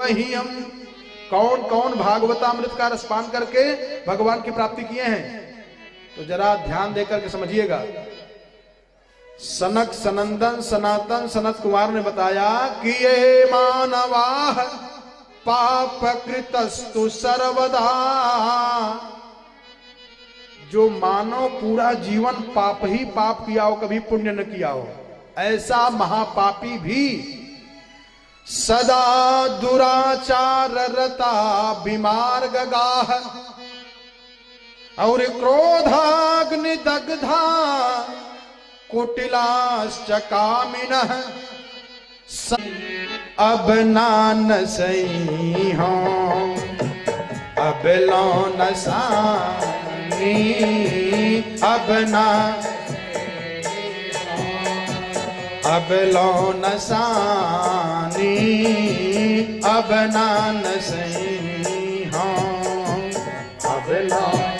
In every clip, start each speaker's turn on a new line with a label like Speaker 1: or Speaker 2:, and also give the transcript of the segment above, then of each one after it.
Speaker 1: मह्यम। कौन कौन भागवतामृत का रसपान करके भगवान की प्राप्ति किए हैं, तो जरा ध्यान देकर के समझिएगा। सनक सनंदन सनातन सनत कुमार ने बताया कि ये मानवाह पाप कृतस्तु सर्वदा, जो मानव पूरा जीवन पाप ही पाप किया हो, कभी पुण्य न किया हो, ऐसा महापापी भी सदा दुराचार रता बीमार गगाह और क्रोधाग्नि दग्धा कुटिलाश्च कामिनः अब नान सही हो अब लौन सानी, अब ना अब लौन सानी, अब नान सही हो अब लौन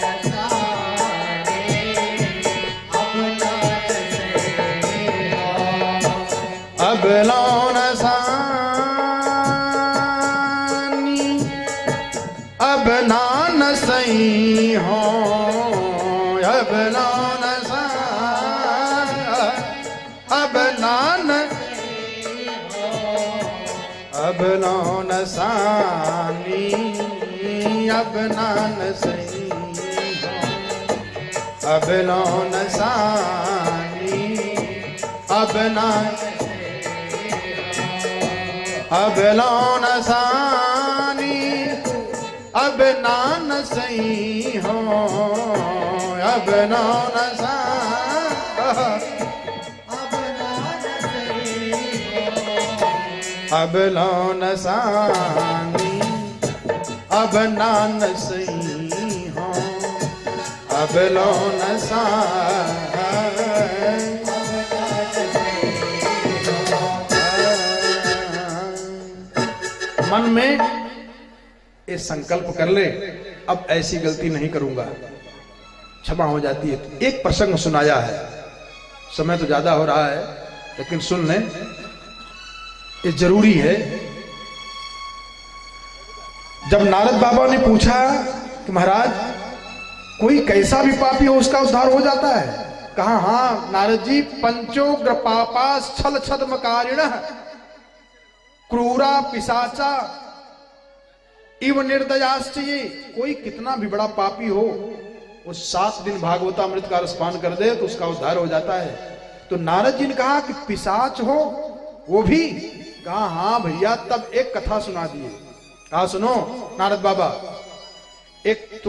Speaker 1: अब लौन सानी, अब नान सही हो अब लौन अब नान अब लौन सानी, अब नान सही हो अब लौन सानी, अब नान अब लौन सानी, अब नान सही हो अब लौन अब लौन सानी, अब नान सही हो अब लौन सानी। मन में ये संकल्प कर ले, अब ऐसी गलती नहीं करूंगा, क्षमा हो जाती है। तो एक प्रसंग सुनाया है, समय तो ज्यादा हो रहा है लेकिन सुन लें, ये जरूरी है। जब नारद बाबा ने पूछा कि महाराज कोई कैसा भी पापी हो उसका उद्धार हो जाता है, कहा हाँ नारद जी, पंचोग्र पापा छल छद्मकारिणः क्रूरा पिशाचा इव निर्दयाश्च। ये कोई कितना भी बड़ा पापी हो, वो 7 दिन भागवतामृत का रसपान कर दे तो उसका उद्धार हो जाता है। तो नारद जी ने कहा कि पिशाच हो वो भी, कहा हाँ भैया। तब एक कथा सुना दिए, कहा सुनो नारद बाबा, एक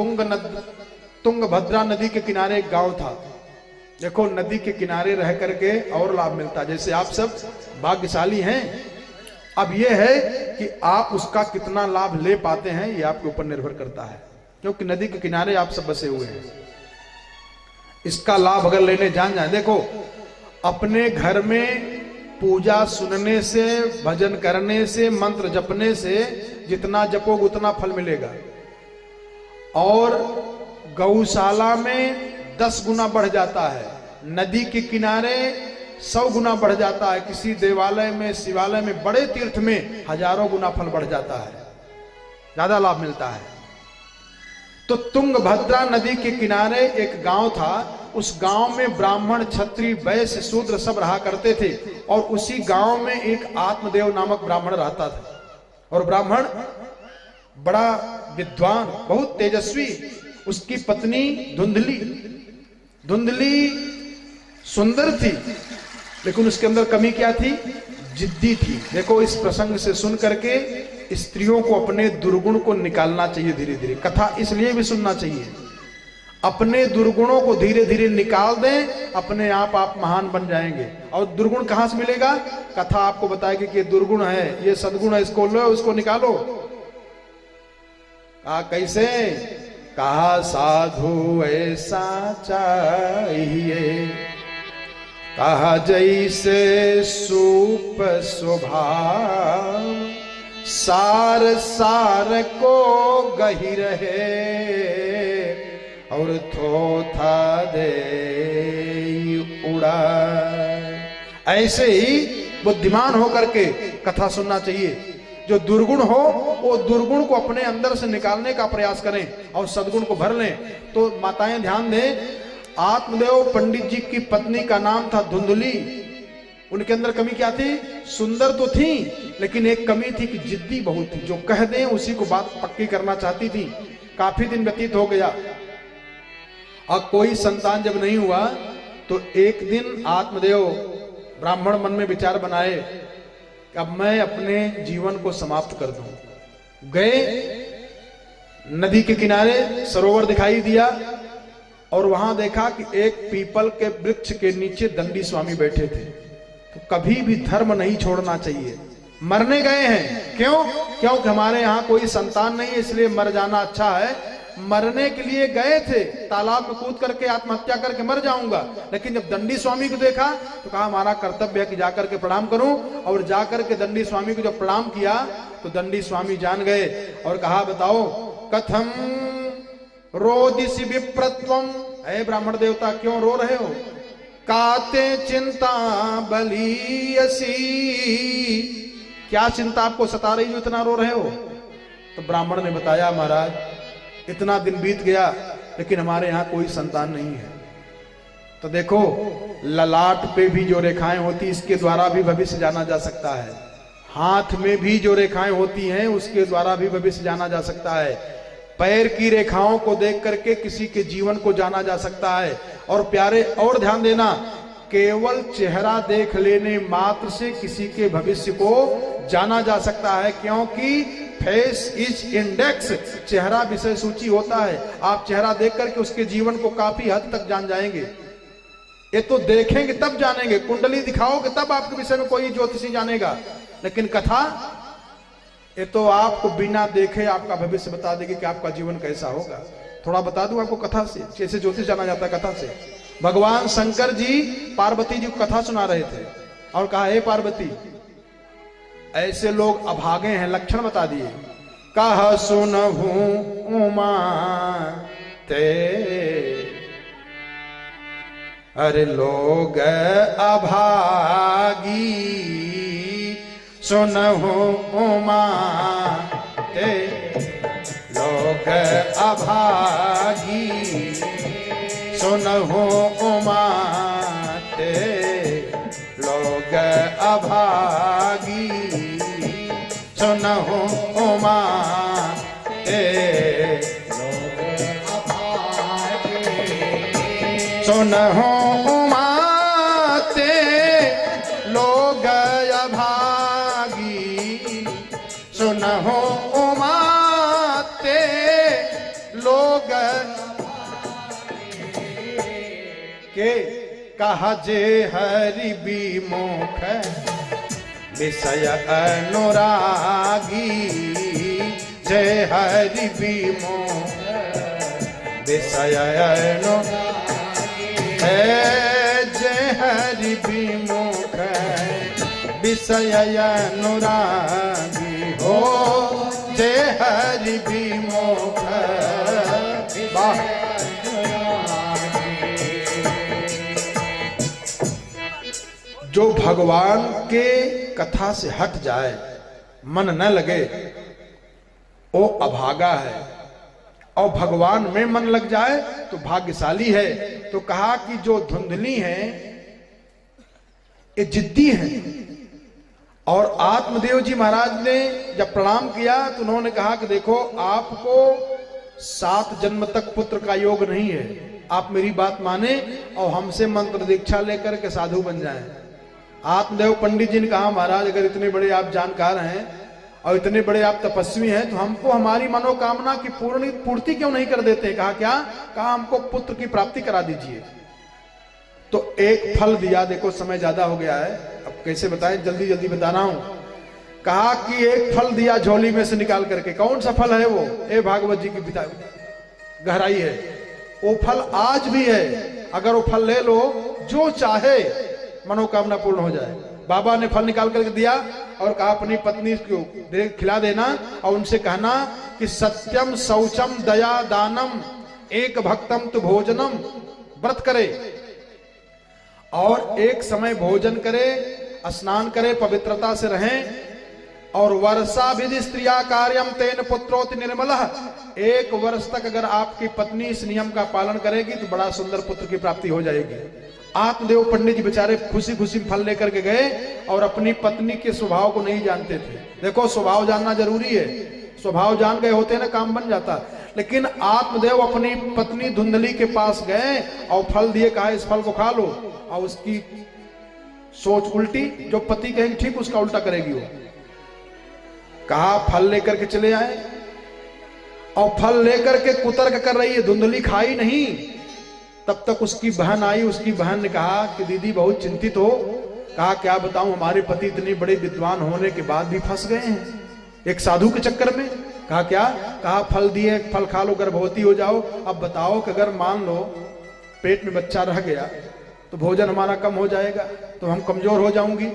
Speaker 1: तुंगभद्रा नदी के किनारे एक गांव था। देखो नदी के किनारे रह करके और लाभ मिलता है, जैसे आप सब भाग्यशाली हैं। अब यह है कि आप उसका कितना लाभ ले पाते हैं ये आपके ऊपर निर्भर करता है, क्योंकि नदी के किनारे आप सब बसे हुए हैं। इसका लाभ अगर लेने जान जाए, देखो अपने घर में पूजा सुनने से, भजन करने से, मंत्र जपने से जितना जपोगे उतना फल मिलेगा, और गौशाला में 10 गुना बढ़ जाता है, नदी के किनारे 100 गुना बढ़ जाता है, किसी देवालय में, शिवालय में, बड़े तीर्थ में हजारों गुना फल बढ़ जाता है, ज्यादा लाभ मिलता है। तो तुंगभद्रा नदी के किनारे एक गांव था। उस गांव में ब्राह्मण, क्षत्रिय, वैश्य, शूद्र सब रहा करते थे, और उसी गांव में एक आत्मदेव नामक ब्राह्मण रहता था। और ब्राह्मण बड़ा विद्वान, बहुत तेजस्वी। उसकी पत्नी धुंधली सुंदर थी, लेकिन उसके अंदर कमी क्या थी? जिद्दी थी। देखो इस प्रसंग से सुन करके स्त्रियों को अपने दुर्गुण को निकालना चाहिए धीरे धीरे। कथा इसलिए भी सुनना चाहिए, अपने दुर्गुणों को धीरे धीरे निकाल दें, अपने आप महान बन जाएंगे। और दुर्गुण कहां से मिलेगा? कथा आपको बताएगी कि ये दुर्गुण है, ये सद्गुण है, इसको लो, उसको निकालो। कैसे? कहा साधु ऐसा चाहिए, कहा जैसे सूप स्वभाव, सार सार को गही रहे, और थोथा दे उड़ा। ऐसे ही बुद्धिमान होकर के कथा सुनना चाहिए। जो दुर्गुण हो वो दुर्गुण को अपने अंदर से निकालने का प्रयास करें और सद्गुण को भर लें। तो माताएं ध्यान दें, आत्मदेव पंडित जी की पत्नी का नाम था धुंधली। उनके अंदर कमी क्या थी? सुंदर तो थी, लेकिन एक कमी थी कि जिद्दी बहुत थी। जो कह दें उसी को बात पक्की करना चाहती थी। काफी दिन व्यतीत हो गया और कोई संतान जब नहीं हुआ तो एक दिन आत्मदेव ब्राह्मण मन में विचार बनाए कि अब मैं अपने जीवन को समाप्त कर दूं। गए नदी के किनारे, सरोवर दिखाई दिया और वहां देखा कि एक पीपल के वृक्ष के नीचे दंडी स्वामी बैठे थे। तो कभी भी धर्म नहीं छोड़ना चाहिए। मरने गए हैं, क्यों? क्योंकि हमारे यहाँ कोई संतान नहीं है, इसलिए मर जाना अच्छा है। मरने के लिए गए थे, तालाब में कूद करके आत्महत्या करके मर जाऊंगा, लेकिन जब दंडी स्वामी को देखा तो कहा हमारा कर्तव्य है कि जाकर के प्रणाम करूं। और जाकर के दंडी स्वामी को जब प्रणाम किया तो दंडी स्वामी जान गए और कहा बताओ कथम रोदिसी विप्रत्वम, हे ब्राह्मण देवता क्यों रो रहे हो? काते चिंता बलियसी, क्या चिंता आपको सता रही जो इतना रो रहे हो? तो ब्राह्मण ने बताया महाराज इतना दिन बीत गया लेकिन हमारे यहाँ कोई संतान नहीं है। तो देखो ललाट पे भी जो रेखाएं होती इसके द्वारा भी भविष्य जाना जा सकता है। हाथ में भी जो रेखाएं होती हैं उसके द्वारा भी भविष्य जाना जा सकता है। पैर की रेखाओं को देख करके किसी के जीवन को जाना जा सकता है। और प्यारे और ध्यान देना, केवल चेहरा देख लेने मात्र से किसी के भविष्य को जाना जा सकता है, क्योंकि फेस इज इंडेक्स, चेहरा विषय सूची होता है। आप चेहरा देख करके उसके जीवन को काफी हद तक जान जाएंगे। ये तो देखेंगे तब जानेंगे, कुंडली दिखाओगे तब आपके विषय में कोई ज्योतिषी जानेगा। लेकिन कथा ये तो आपको बिना देखे आपका भविष्य बता देगी कि आपका जीवन कैसा होगा। थोड़ा बता दूं आपको कथा से, कैसे ज्योतिष जाना जाता है कथा से। भगवान शंकर जी पार्वती जी को कथा सुना रहे थे और कहा हे पार्वती ऐसे लोग अभागे हैं, लक्षण बता दिए। कहा सुनहु उमा ते अरे लोग अभागी, सुनहु उमा ते लोग अभागी, सुनहु उमा ते लोग अभागी, सुनहु उमा ते लोग अभागी, सुनहु उमा ते लोग अभागी, सुनहु उमा ते लोग के कहा जे हरि विमुख विषय अनुरागी, जय हरि विमुख विषय अनुरागी, जय हरि विमुख विषय अनुरागी हो, जय हरि विमुख। जो भगवान के कथा से हट जाए, मन न लगे, वो अभागा है। और भगवान में मन लग जाए तो भाग्यशाली है। तो कहा कि जो धुंधली हैं ये जिद्दी हैं। और आत्मदेव जी महाराज ने जब प्रणाम किया तो उन्होंने कहा कि देखो आपको 7 जन्म तक पुत्र का योग नहीं है, आप मेरी बात माने और हमसे मंत्र दीक्षा लेकर के साधु बन जाएं। आत्मदेव पंडित जी ने कहा महाराज अगर इतने बड़े आप जानकार हैं और इतने बड़े आप तपस्वी हैं तो हमको हमारी मनोकामना की पूर्ति क्यों नहीं कर देते? कहा क्या? कहा हमको पुत्र की प्राप्ति करा दीजिए। तो एक फल दिया, देखो समय ज्यादा हो गया है अब कैसे बताएं, जल्दी जल्दी बता रहा हूं। कहा कि एक फल दिया झोली में से निकाल करके। कौन सा फल है वो? ए भागवत जी की पिता गहराई है, वो फल आज भी है। अगर वो फल ले लो जो चाहे मनोकामना पूर्ण हो जाए। बाबा ने फल निकाल करके दिया और कहा अपनी पत्नी को खिला देना और उनसे कहना कि सत्यम शौचम दया दानम एक भक्तम तु भोजनम, व्रत करे और एक समय भोजन करे, स्नान करे, पवित्रता से रहें और वर्षा विधि स्त्रिया कार्यम तेन पुत्रोति निर्मलः, 1 वर्ष तक अगर आपकी पत्नी इस नियम का पालन करेगी तो बड़ा सुंदर पुत्र की प्राप्ति हो जाएगी। आत्मदेव पंडित जी बेचारे खुशी खुशी फल लेकर के गए और अपनी पत्नी के स्वभाव को नहीं जानते थे। देखो स्वभाव जानना जरूरी है, स्वभाव जान गए होते ना काम बन जाता। लेकिन आत्मदेव अपनी पत्नी धुंधली के पास गए और फल दिए, कहा इस फल को खा लो, और उसकी सोच उल्टी, जो पति कहेंगे ठीक उसका उल्टा करेगी वो। कहा फल लेकर के चले आए और फल लेकर के कुतर्क कर रही है, धुंधली खाई नहीं। तब तक उसकी बहन आई, उसकी बहन ने कहा कि दीदी बहुत चिंतित हो। कहा क्या बताऊं, हमारे पति इतने बड़े विद्वान होने के बाद भी फंस गए हैं एक साधु के चक्कर में। कहा क्या? कहा फल दिए, फल खा लो, गर्भवती हो जाओ। अब बताओ कि अगर मान लो पेट में बच्चा रह गया तो भोजन हमारा कम हो जाएगा, तो हम कमजोर हो जाऊंगी।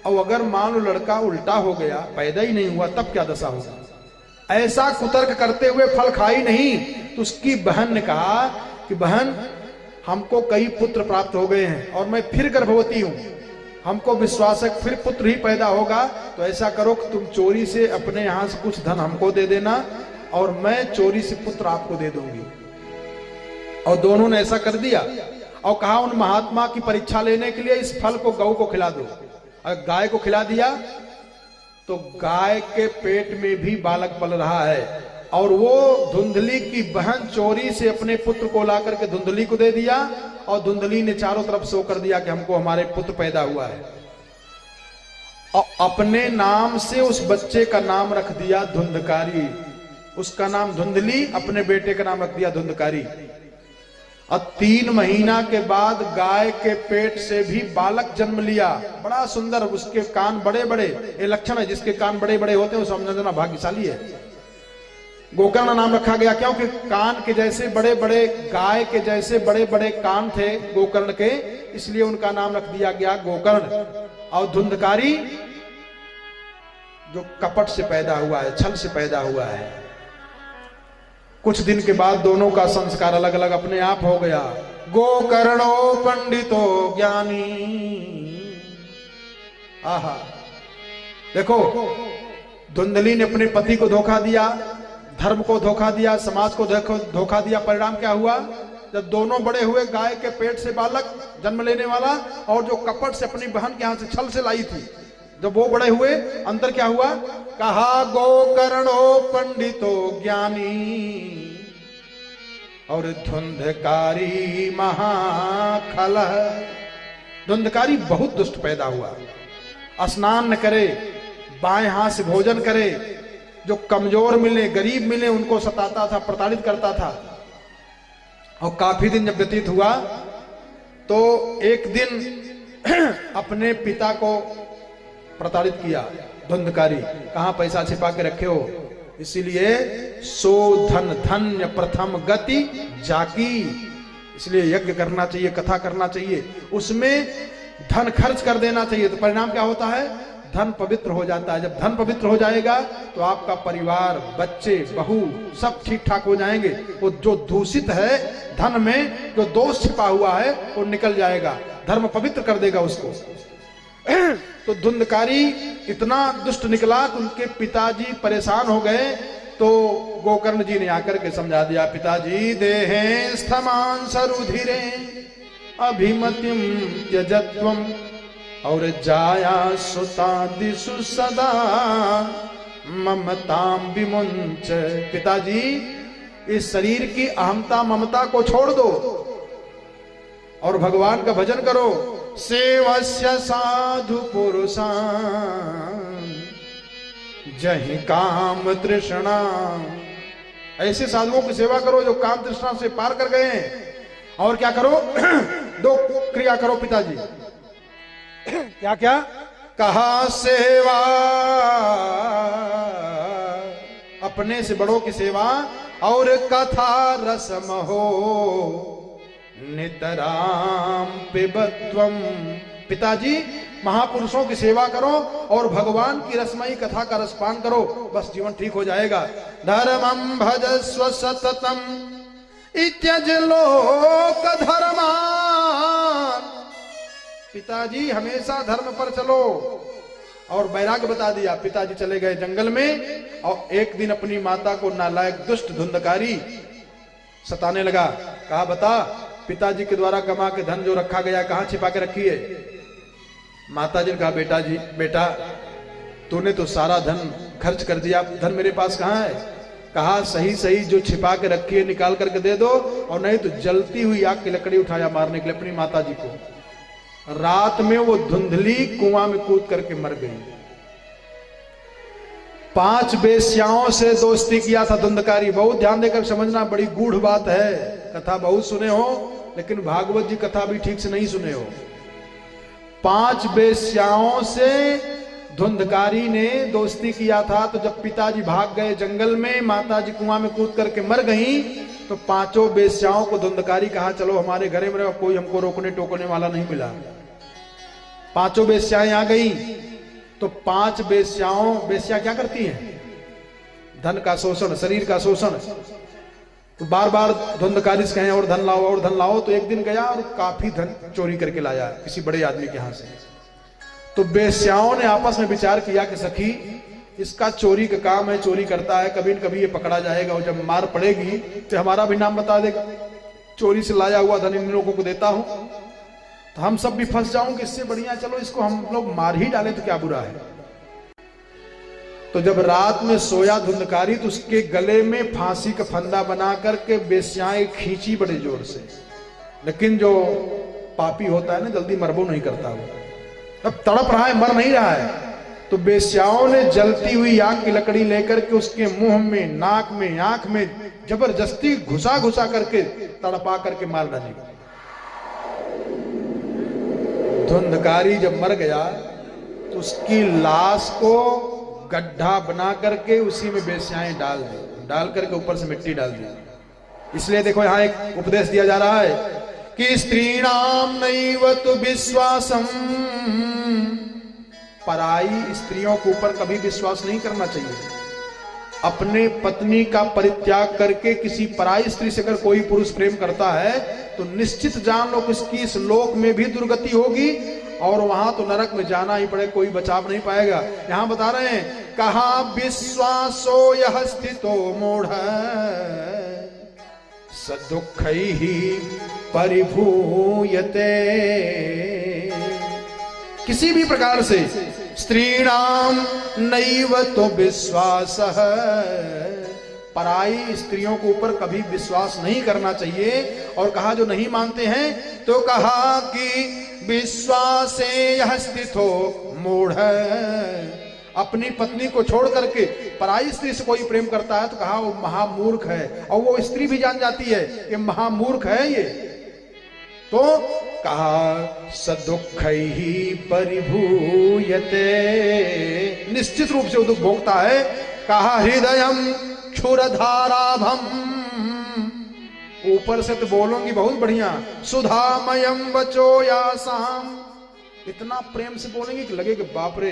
Speaker 1: और अगर मान लो लड़का उल्टा हो गया, पैदा ही नहीं हुआ, तब क्या दशा होगा। ऐसा कुतर्क करते हुए फल खाई नहीं। तो उसकी बहन ने कहा कि बहन हमको कई पुत्र प्राप्त हो गए हैं और मैं फिर गर्भवती हूं, हमको विश्वास है फिर पुत्र ही पैदा होगा। तो ऐसा करो कि तुम चोरी से अपने यहां से कुछ धन हमको दे देना और मैं चोरी से पुत्र आपको दे दूंगी। और दोनों ने ऐसा कर दिया और कहा उन महात्मा की परीक्षा लेने के लिए इस फल को गौ को खिला दो। और गाय को खिला दिया तो गाय के पेट में भी बालक पल रहा है। और वो धुंधली की बहन चोरी से अपने पुत्र को ला करके धुंधली को दे दिया और धुंधली ने चारों तरफ शो कर दिया कि हमको हमारे पुत्र पैदा हुआ है। और अपने नाम से उस बच्चे का नाम रख दिया धुंधकारी। उसका नाम धुंधली, अपने बेटे का नाम रख दिया धुंधकारी। और 3 महीना के बाद गाय के पेट से भी बालक जन्म लिया, बड़ा सुंदर। उसके कान बड़े बड़े, ये लक्षण है जिसके कान बड़े बड़े होते हैं वो समझना भाग्यशाली है। गोकर्ण नाम रखा गया क्योंकि कान के जैसे बड़े बड़े, गाय के जैसे बड़े बड़े कान थे गोकर्ण के, इसलिए उनका नाम रख दिया गया गोकर्ण। और धुंधकारी जो कपट से पैदा हुआ है, छल से पैदा हुआ है। कुछ दिन के बाद दोनों का संस्कार अलग अलग अपने आप हो गया। गोकर्णो पंडितो ज्ञानी। आहा, देखो धुंधली ने अपने पति को धोखा दिया, धर्म को धोखा दिया, समाज को धोखा दिया। परिणाम क्या हुआ? जब दोनों बड़े हुए, गाय के पेट से बालक जन्म लेने वाला और जो कपट से अपनी बहन के यहां से छल से लाई थी, जब वो बड़े हुए, अंतर क्या हुआ? कहा गोकर्णो पंडितो ज्ञानी और धुंधकारी महाखल। धुंधकारी बहुत दुष्ट पैदा हुआ। स्नान न करे, बाएं हाथ से भोजन करे, जो कमजोर मिले, गरीब मिले, उनको सताता था, प्रताड़ित करता था। और काफी दिन जब व्यतीत हुआ तो एक दिन अपने पिता को प्रताड़ित किया धुंधकारी। कहां पैसा छिपा के रखे हो, इसीलिए सो धन धन्य प्रथम गति जाकी। इसलिए यज्ञ करना चाहिए, कथा करना चाहिए, उसमें धन खर्च कर देना चाहिए। तो परिणाम क्या होता है? धन पवित्र हो जाता है। जब धन पवित्र हो जाएगा तो आपका परिवार, बच्चे, बहू सब ठीक ठाक हो जाएंगे। वो जो दूषित है धन में, जो दोष छिपा हुआ है, वो निकल जाएगा। धर्म पवित्र कर देगा उसको। तो धुंधकारी इतना दुष्ट निकला कि उनके पिताजी परेशान हो गए। तो गोकर्ण जी ने आकर के समझा दिया, पिताजी देहे स्थमान सरुधिरे अभिमतिम त्यजत्वम और जाया सुता दिशु सदा ममताम विमुंच। पिताजी इस शरीर की अहमता ममता को छोड़ दो और भगवान का भजन करो। सेवस्य साधु पुरुषान जहि काम तृष्णा। ऐसे साधुओं की सेवा करो जो काम तृष्णा से पार कर गए हैं। और क्या करो? 2 क्रिया करो पिताजी। क्या क्या? कहा सेवा, अपने से बड़ों की सेवा, और कथा रसम हो नितराम पिबत्वम। पिताजी महापुरुषों की सेवा करो और भगवान की रसमयी कथा का रसपान करो, बस जीवन ठीक हो जाएगा। धर्मम भजस्व सततम इत्यज लोक धर्मान। पिताजी हमेशा धर्म पर चलो और वैराग्य बता दिया। पिताजी चले गए जंगल में और एक दिन अपनी माता को नालायक दुष्ट धुंधकारी सताने लगा। कहा बता, पिताजी के द्वारा कमा के धन जो रखा गया कहां छिपा के रखी है? माताजी ने कहा बेटा तूने तो सारा धन खर्च कर दिया, धन मेरे पास कहां है? कहा सही सही जो छिपा के रखी है निकाल करके दे दो, और नहीं तो जलती हुई आग की लकड़ी उठाया मारने के लिए अपनी माताजी को। रात में वो धुंधली कुआं में कूद करके मर गई। 5 वेश्याओं से दोस्ती किया था धुंधकारी। बहुत ध्यान देकर समझना, बड़ी गूढ़ बात है। कथा बहुत सुने हो लेकिन भागवत जी कथा भी ठीक से नहीं सुने हो। 5 वेश्याओं से धुंधकारी ने दोस्ती किया था। तो जब पिताजी भाग गए जंगल में, माताजी कुआं में कूद करके मर गई, तो 5 वेश्याओं को धुंधकारी कहा चलो हमारे घरे में रहो, कोई हमको रोकने टोकने वाला नहीं मिला। 5 वेश्याएं आ गई। तो 5 वेश्या क्या करती हैं? धन का शोषण, शरीर का शोषण। तो बार बार धुंधकारी से कहें और धन लाओ और धन लाओ। तो एक दिन गया और काफी धन चोरी करके लाया किसी बड़े आदमी के यहां से। तो वेश्याओं ने आपस में विचार किया कि सखी इसका चोरी का काम है, चोरी करता है, कभी न कभी ये पकड़ा जाएगा और जब मार पड़ेगी तो हमारा भी नाम बता देगा। चोरी से लाया हुआ धन इन लोगों को देता हूं तो हम सब भी फंस जाओगे, इससे बढ़िया चलो इसको हम लोग मार ही डालें तो क्या बुरा है। तो जब रात में सोया धुंधकारी तो उसके गले में फांसी का फंदा बना करके वेश्याएं खींची बड़े जोर से। लेकिन जो पापी होता है ना जल्दी मरबो नहीं करता, वो अब तड़प रहा है, मर नहीं रहा है। तो वेश्याओं ने जलती हुई आग की लकड़ी लेकर के उसके मुंह में, नाक में, आंख में जबरदस्ती घुसा घुसा करके तड़पा करके मार डाली। धुंधकारी जब मर गया तो उसकी लाश को गड्ढा बना करके उसी में वेश्याएं डाल दी, डाल करके ऊपर से मिट्टी डाल दी। इसलिए देखो यहां एक उपदेश दिया जा रहा है कि स्त्रीणाम नैव तु विश्वासम, पराई स्त्रियों के ऊपर कभी विश्वास नहीं करना चाहिए। अपने पत्नी का परित्याग करके किसी पराई स्त्री से अगर कोई पुरुष प्रेम करता है तो निश्चित जान लो कि इसकी इस लोक में भी दुर्गति होगी और वहां तो नरक में जाना ही पड़े, कोई बचाव नहीं पाएगा। यहां बता रहे हैं कहा विश्वासो यह स्थितो मूढ़ सदुःखैहि परिभूयते। किसी भी प्रकार से स्त्रीणाम नैव तो विश्वास, पराई स्त्रियों के ऊपर कभी विश्वास नहीं करना चाहिए। और कहा जो नहीं मानते हैं तो कहा कि विश्वासे यह स्थितो मूढ़, अपनी पत्नी को छोड़ करके पराई स्त्री से कोई प्रेम करता है तो कहा वो महामूर्ख है। और वो स्त्री भी जान जाती है कि महामूर्ख है ये। तो कहा सदुःखैहि परिभूयते, निश्चित रूप से वो दुख भोगता है। कहा हृदयम क्षुरधाराभम, ऊपर से तो बोलोगी बहुत बढ़िया, सुधामयम वचो यासाम, इतना प्रेम से बोलेंगे कि लगे कि बाप रे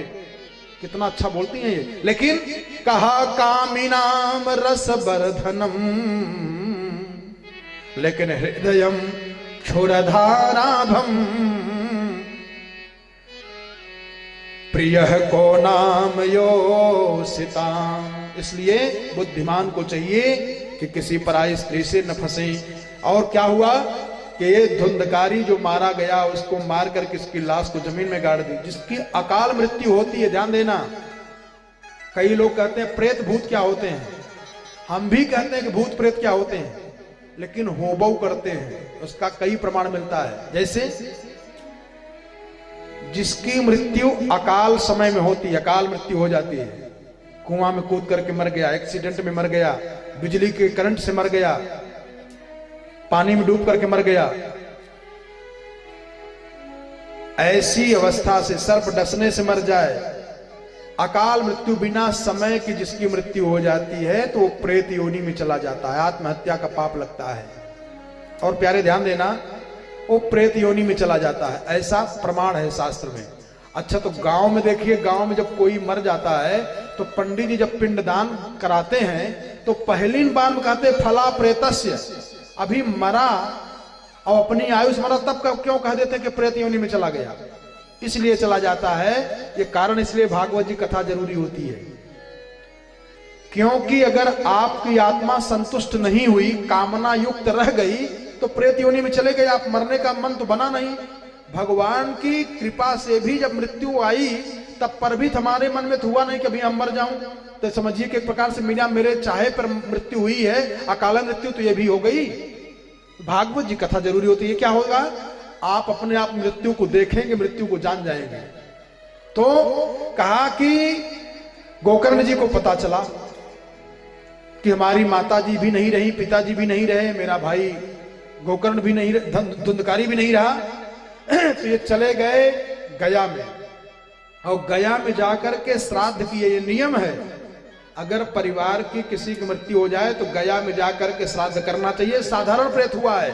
Speaker 1: कितना अच्छा बोलती हैं ये। लेकिन कहा कामिनाम रसवर्धनम, लेकिन हृदयम क्षुरधाराभम प्रियः को नाम योषिताम। इसलिए बुद्धिमान को चाहिए कि किसी पराई स्त्री से न फंसे। और क्या हुआ कि ये धुंधकारी जो मारा गया उसको मार कर किसकी लाश को जमीन में गाड़ दी, जिसकी अकाल मृत्यु होती है। ध्यान देना, कई लोग कहते हैं प्रेत भूत क्या होते हैं, हम भी कहते हैं कि भूत प्रेत क्या होते हैं, लेकिन होबऊ करते हैं, उसका कई प्रमाण मिलता है। जैसे जिसकी मृत्यु अकाल समय में होती है, अकाल मृत्यु हो जाती है, कुआं में कूद करके मर गया, एक्सीडेंट में मर गया, बिजली के करंट से मर गया, पानी में डूब करके मर गया, ऐसी अवस्था से सर्प डसने से मर जाए, अकाल मृत्यु बिना समय की जिसकी मृत्यु हो जाती है तो वो प्रेत योनि में चला जाता है, आत्महत्या का पाप लगता है। और प्यारे ध्यान देना, वो प्रेत योनि में चला जाता है, ऐसा प्रमाण है शास्त्र में। अच्छा, तो गांव में देखिए, गांव में जब कोई मर जाता है तो पंडित जी जब पिंडदान कराते हैं तो पहली बार में कहते फला प्रेतस्य, अभी मरा और अपनी आयुष मरा तब क्यों कह देते कि प्रेत योनि में चला गया। इसलिए चला जाता है। ये कारण इसलिए भागवत जी कथा जरूरी होती है, क्योंकि अगर आपकी आत्मा संतुष्ट नहीं हुई, कामना युक्त रह गई, तो प्रेत योनि में चले गए आप, मरने का मन तो बना नहीं। भगवान की कृपा से भी जब मृत्यु आई तब पर भी हमारे मन में तो हुआ नहीं कि अभी हम मर जाऊं। तो समझिए कि एक प्रकार से मीरा मेरे चाहे पर मृत्यु हुई है, अकाल मृत्यु तो ये भी हो गई। भागवत जी कथा जरूरी होती है। क्या होगा, आप अपने आप मृत्यु को देखेंगे, मृत्यु को जान जाएंगे। तो कहा कि गोकर्ण जी को पता चला कि हमारी माता जी भी नहीं रही, पिताजी भी नहीं रहे, मेरा भाई गोकर्ण भी नहीं, धुंधकारी भी नहीं रहा। तो ये चले गए गया में, और गया में जाकर के श्राद्ध किए। ये नियम है, अगर परिवार की किसी की मृत्यु हो जाए तो गया में जाकर के श्राद्ध करना चाहिए। साधारण प्रेत हुआ है,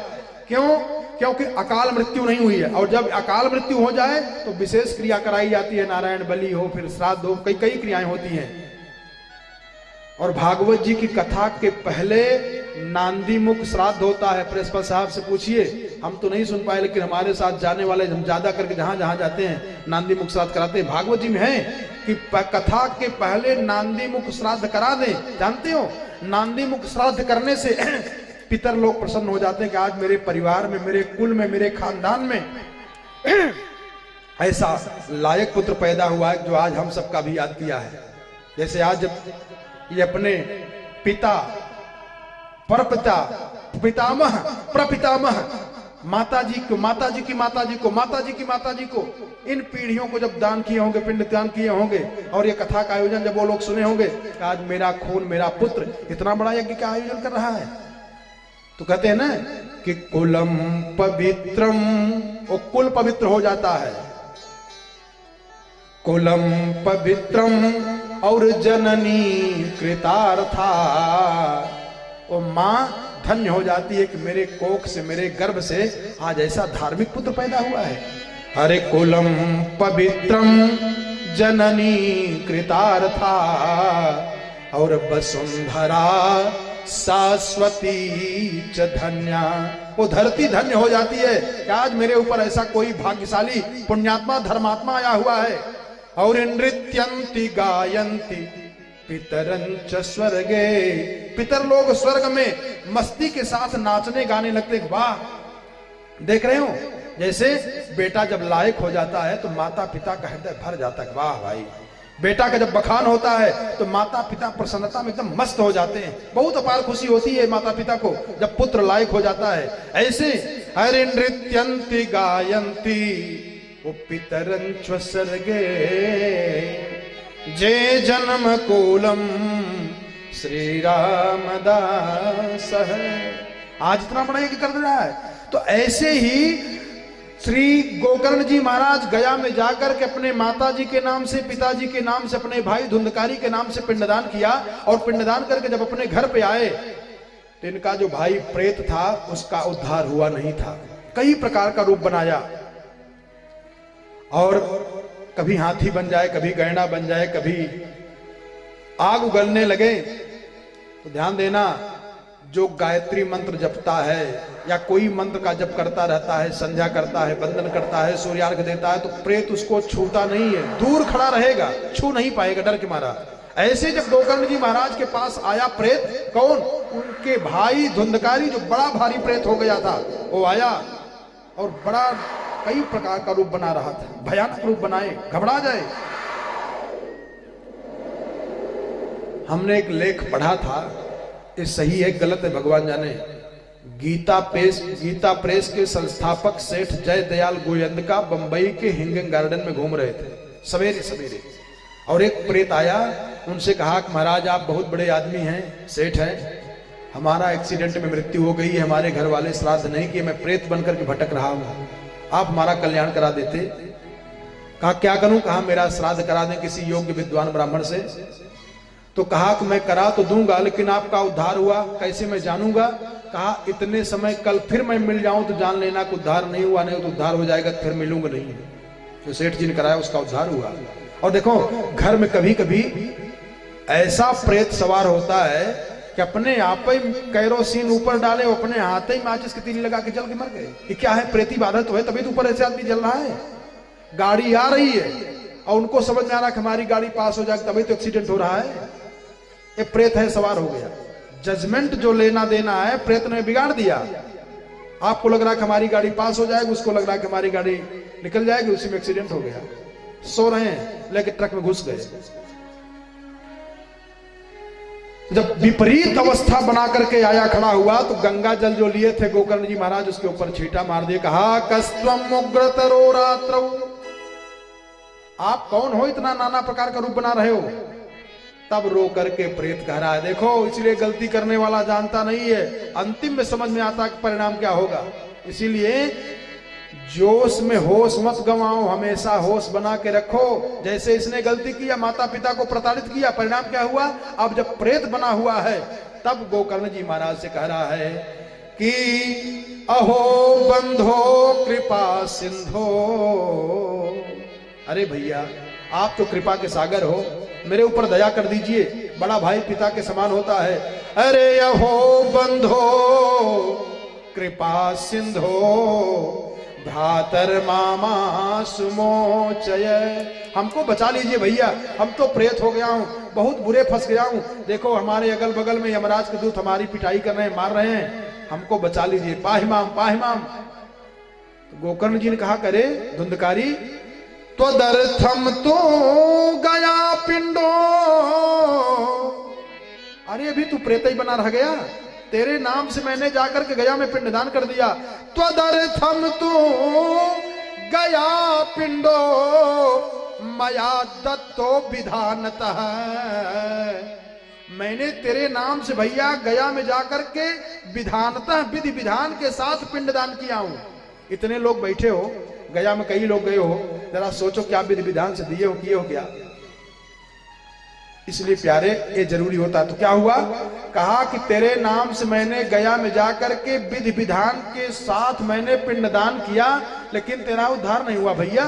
Speaker 1: क्यों? क्योंकि अकाल मृत्यु नहीं हुई है, और जब अकाल मृत्यु हो जाए तो विशेष क्रिया कराई जाती है, नारायण बलि हो, फिर श्राद्ध हो, कई कई क्रियाएं होती हैं। और भागवत जी की कथा के पहले नांदी मुख श्राद्ध होता है। प्रिंसिपल साहब से पूछिए, हम तो नहीं सुन पाए, लेकिन हमारे साथ जाने वाले हम ज्यादा करके जहां जहां जाते हैं नांदी मुख श्राद्ध कराते हैं। भागवत जी में है कि कथा के पहले नांदी मुख श्राद्ध करा दें। जानते हो, नांदी मुख श्राद्ध करने से पितर लोग प्रसन्न हो जाते हैं कि आज मेरे परिवार में, मेरे कुल में, मेरे खानदान में ऐसा लायक पुत्र पैदा हुआ है जो आज हम सबका भी याद किया है। जैसे आज जब ये अपने पिता, परपिता, पितामह, प्रपितामह, माता जी को, माता जी की माता जी को, माता जी की माता जी को, इन पीढ़ियों को जब दान किए होंगे, पिंड दान किए होंगे, और ये कथा का आयोजन जब वो लोग सुने होंगे, आज मेरा खून, मेरा पुत्र इतना बड़ा यज्ञ का आयोजन कर रहा है, तो कहते हैं ना कि कुलम पवित्रम, वो कुल पवित्र हो जाता है। कुलम पवित्रम और जननी कृतार्था, वो मां धन्य हो जाती है कि मेरे कोख से, मेरे गर्भ से आज ऐसा धार्मिक पुत्र पैदा हुआ है। अरे कुलम पवित्रम जननी कृतार्था और वसुंधरा शाश्वती च धन्या, वो धरती धन्य हो जाती है कि आज मेरे ऊपर ऐसा कोई भाग्यशाली पुण्यात्मा धर्मात्मा आया हुआ है। और नृत्यंती गायंती पितरंच स्वर्गे, पितर लोग स्वर्ग में मस्ती के साथ नाचने गाने लगते। वाह, देख रहे हो, जैसे बेटा जब लायक हो जाता है तो माता पिता का हृदय भर जाता है। वाह भाई, बेटा का जब बखान होता है तो माता पिता प्रसन्नता में एकदम मस्त हो जाते हैं। बहुत अपार खुशी होती है माता पिता को जब पुत्र लायक हो जाता है। ऐसे हरे नृत्यंती गायंती वो पितरंच स्वर्गे जे जन्म कूलम श्री रामदास है। आज इतना बड़ा यज्ञ कर रहा है। तो ऐसे ही श्री गोकर्ण जी महाराज गया में जाकर के अपने माता जी के नाम से, पिताजी के नाम से, अपने भाई धुंधकारी के नाम से पिंडदान किया। और पिंडदान करके जब अपने घर पे आए तो इनका जो भाई प्रेत था उसका उद्धार हुआ नहीं था। कई प्रकार का रूप बनाया, और कभी हाथी बन जाए, कभी गैंडा बन जाए, कभी आग उगलने लगे। तो ध्यान देना, जो गायत्री मंत्र जपता है या कोई मंत्र का जप करता रहता है, संध्या करता है, वंदन करता है, सूर्यार्घ देता है, तो प्रेत उसको छूता नहीं है, दूर खड़ा रहेगा, छू नहीं पाएगा डर के मारा। ऐसे जब गोकर्ण जी महाराज के पास आया प्रेत, कौन? उनके भाई धुंधकारी, जो बड़ा भारी प्रेत हो गया था, वो आया और बड़ा कई प्रकार का रूप बना रहा था। भयानक रूप बनाए, घबरा जाए। हमने एक लेख पढ़ा था, ये सही है गलत है भगवान जाने। गीता प्रेस के संस्थापक सेठ जय दयाल गोयंदका बंबई के हिंगिंग गार्डन में घूम रहे थे सवेरे सवेरे, और एक प्रेत आया, उनसे कहा कि महाराज आप बहुत बड़े आदमी हैं, सेठ हैं, हमारा एक्सीडेंट में मृत्यु हो गई है, हमारे घर वाले श्राद्ध नहीं किए, मैं प्रेत बनकर के भटक रहा हूं, आप हमारा कल्याण करा देते। कहा क्या करूं? कहा मेरा श्राद्ध करा दें किसी योग्य विद्वान ब्राह्मण से। तो कहा कि मैं करा तो दूंगा, लेकिन आपका उद्धार हुआ कैसे मैं जानूंगा? कहा इतने समय कल फिर मैं मिल जाऊं तो जान लेना कि उद्धार नहीं हुआ, नहीं तो उद्धार हो जाएगा, फिर मिलूंगा नहीं। तो सेठ जी ने कराया, उसका उद्धार हुआ। और देखो, घर में कभी कभी ऐसा प्रेत सवार होता है कि अपने आप ही कैरोसिन ऊपर डाले, अपने हाथ ही माचिस की तीली लगा के जल के मर गए। ये क्या है? प्रेती बाधा तो है, तभी तो ऊपर ऐसे आदमी जल रहा है। गाड़ी आ रही है और उनको समझ में आ रहा कि हमारी गाड़ी पास हो जाए तभी तो एक्सीडेंट हो रहा है। ये प्रेत है सवार हो गया। जजमेंट जो लेना देना है प्रेत ने बिगाड़ दिया। आपको लग रहा है कि हमारी गाड़ी पास हो जाएगी, उसको लग रहा है कि हमारी गाड़ी निकल जाएगी, उसी में एक्सीडेंट हो गया। सो रहे हैं लेकिन ट्रक में घुस गए। जब विपरीत अवस्था बना करके आया खड़ा हुआ तो गंगा जल जो लिए थे गोकर्ण जी महाराज उसके ऊपर छींटा मार दिए। कहा कस्त्वम उग्रतरो रात्रौ, आप कौन हो इतना नाना प्रकार का रूप बना रहे हो। तब रो करके प्रेत कह रहा है देखो इसलिए गलती करने वाला जानता नहीं है, अंतिम में समझ में आता कि परिणाम क्या होगा। इसीलिए जोश में होश मत गंवाओ, हमेशा होश बना के रखो। जैसे इसने गलती किया, माता पिता को प्रताड़ित किया, परिणाम क्या हुआ। अब जब प्रेत बना हुआ है तब गोकर्ण जी महाराज से कह रहा है कि अहो बंधो कृपा सिंधो, अरे भैया आप तो कृपा के सागर हो, मेरे ऊपर दया कर दीजिए, बड़ा भाई पिता के समान होता है। अरे अहो बंधो कृपा सिंधो भ्रातर मामा सुमोचय, हमको बचा लीजिए भैया, हम तो प्रेत हो गया हूं, बहुत बुरे फंस गया हूं। देखो हमारे अगल बगल में यमराज के दूत हमारी पिटाई कर रहे हैं, मार रहे हैं, हमको बचा लीजिए, पाहिमाम पाहिमाम। तो गोकर्ण जी ने कहा करे धुंधकारी त्वदर्थम तो गया पिंडो, अरे अभी तू प्रेत ही बना रह गया, तेरे नाम से मैंने जाकर के गया में पिंडदान कर दिया। त्वदर्थम तू गया पिंडो मया दत्तो विधानतः, मैंने तेरे नाम से भैया गया में जाकर के विधानतः विधि विधान के साथ पिंडदान किया हूं। इतने लोग बैठे हो, गया में कई लोग गए हो, जरा सोचो क्या विधि विधान से दिए हो, किए हो क्या। इसलिए प्यारे ये जरूरी होता। तो क्या हुआ, कहा कि तेरे नाम से मैंने गया में जाकर के विधि विधान के साथ मैंने पिंडदान किया, लेकिन तेरा उद्धार नहीं हुआ भैया।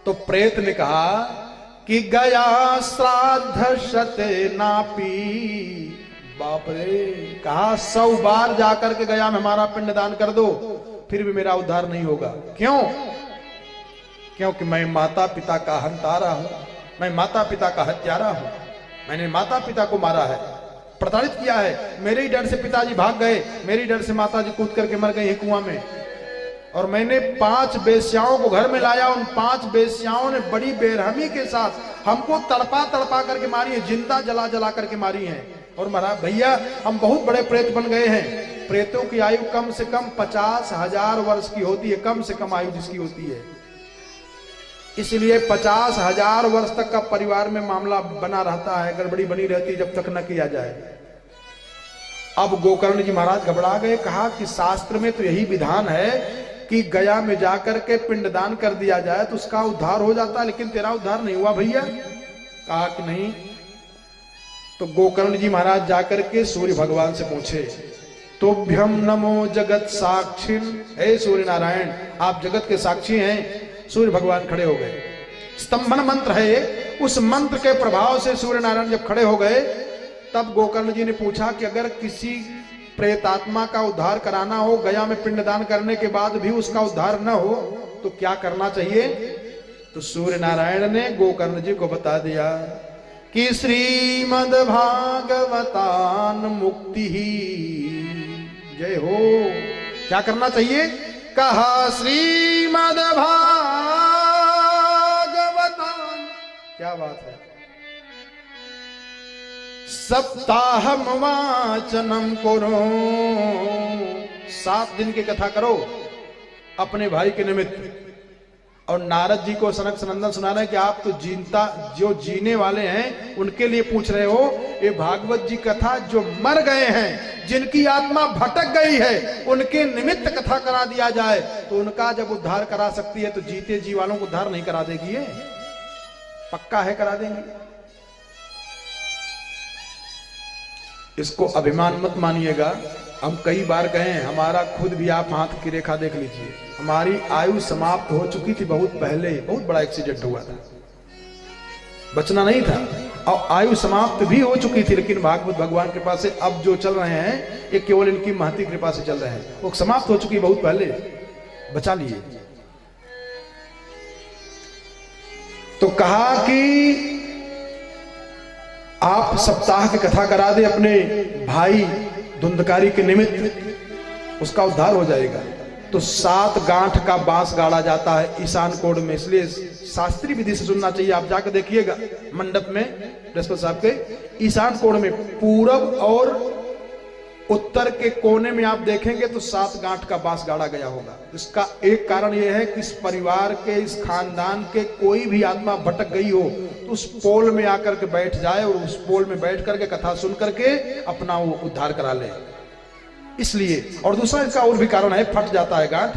Speaker 1: तो प्रेत ने कहा कि गया श्राद्ध शते नापी, बाप रे, कहा 100 बार जाकर के गया में हमारा पिंडदान कर दो फिर भी मेरा उद्धार नहीं होगा। क्यों, क्योंकि मैं माता पिता का हंतारा हूं, मैं माता पिता का हत्यारा हूं, मैंने माता पिता को मारा है, प्रताड़ित किया है, मेरे ही डर से पिताजी भाग गए, मेरी डर से माताजी कूद करके मर गई कुआं में, और मैंने 5 बेश्याओं को घर में लाया, उन 5 बेश्याओं ने बड़ी बेरहमी के साथ हमको तड़पा तड़पा करके मारी है, जिंदा जला जला करके मारी है। और महाराज भैया हम बहुत बड़े प्रेत बन गए हैं। प्रेतों की आयु कम से कम 50,000 वर्ष की होती है, कम से कम आयु जिसकी होती है। इसलिए 50,000 वर्ष तक का परिवार में मामला बना रहता है, गड़बड़ी बनी रहती है जब तक न किया जाए। अब गोकर्ण जी महाराज घबरा गए, कहा कि शास्त्र में तो यही विधान है कि गया में जाकर के पिंडदान कर दिया जाए तो उसका उद्धार हो जाता है, लेकिन तेरा उद्धार नहीं हुआ भैया। कहा कि नहीं। तो गोकर्ण जी महाराज जाकर के सूर्य भगवान से पूछे, तोभ्यम नमो जगत साक्षिण, हे सूर्य नारायण आप जगत के साक्षी हैं। सूर्य भगवान खड़े हो गए, स्तंभन मंत्र है, उस मंत्र के प्रभाव से सूर्य नारायण जब खड़े हो गए तब गोकर्ण जी ने पूछा कि अगर किसी प्रेतात्मा का उद्धार कराना हो, गया में पिंडदान करने के बाद भी उसका उद्धार न हो तो क्या करना चाहिए। तो सूर्य नारायण ने गोकर्ण जी को बता दिया कि श्रीमद् भागवतान मुक्ति ही, जय हो। क्या करना चाहिए, कहा श्रीमद् भागवतान, क्या बात है, सप्ताहम वाचनम करो, 7 दिन की कथा करो अपने भाई के निमित्त। और नारद जी को सनक सनंदन सुना रहे हैं कि आप तो जो जीने वाले हैं उनके लिए पूछ रहे हो, ये भागवत जी कथा जो मर गए हैं, जिनकी आत्मा भटक गई है, उनके निमित्त कथा करा दिया जाए तो उनका जब उद्धार करा सकती है तो जीते जी वालों को उद्धार नहीं करा देगी, ये पक्का है करा देंगे। इसको अभिमान मत मानिएगा, हम कई बार गए हैं, हमारा खुद भी आप हाथ की रेखा देख लीजिए, हमारी आयु समाप्त हो चुकी थी बहुत पहले, बहुत बड़ा एक्सीडेंट हुआ था, बचना नहीं था, और आयु समाप्त भी हो चुकी थी, लेकिन भागवत भगवान कृपा से अब जो चल रहे हैं ये केवल इनकी महती कृपा से चल रहे हैं, वो समाप्त हो चुकी बहुत पहले, बचा लिए। तो कहा कि आप सप्ताह की कथा करा दे अपने भाई धुंधकारी के निमित्त, उसका उद्धार हो जाएगा। तो 7 गांठ का बांस गाड़ा जाता है ईशान कोण में, इसलिए शास्त्रीय विधि से सुनना चाहिए। आप जाकर देखिएगा मंडप में बृहस्पति साहब के ईशान कोण में, पूरब और उत्तर के कोने में आप देखेंगे तो 7 गांठ का बांस गाड़ा गया होगा। इसका एक कारण यह है कि इस परिवार के, इस खानदान के कोई भी आत्मा भटक गई हो तो उस पोल में आकर के बैठ जाए और उस पोल में बैठ करके कथा सुन करके अपना वो उद्धार करा ले, इसलिए। और दूसरा इसका और भी कारण है, फट जाता है गांठ।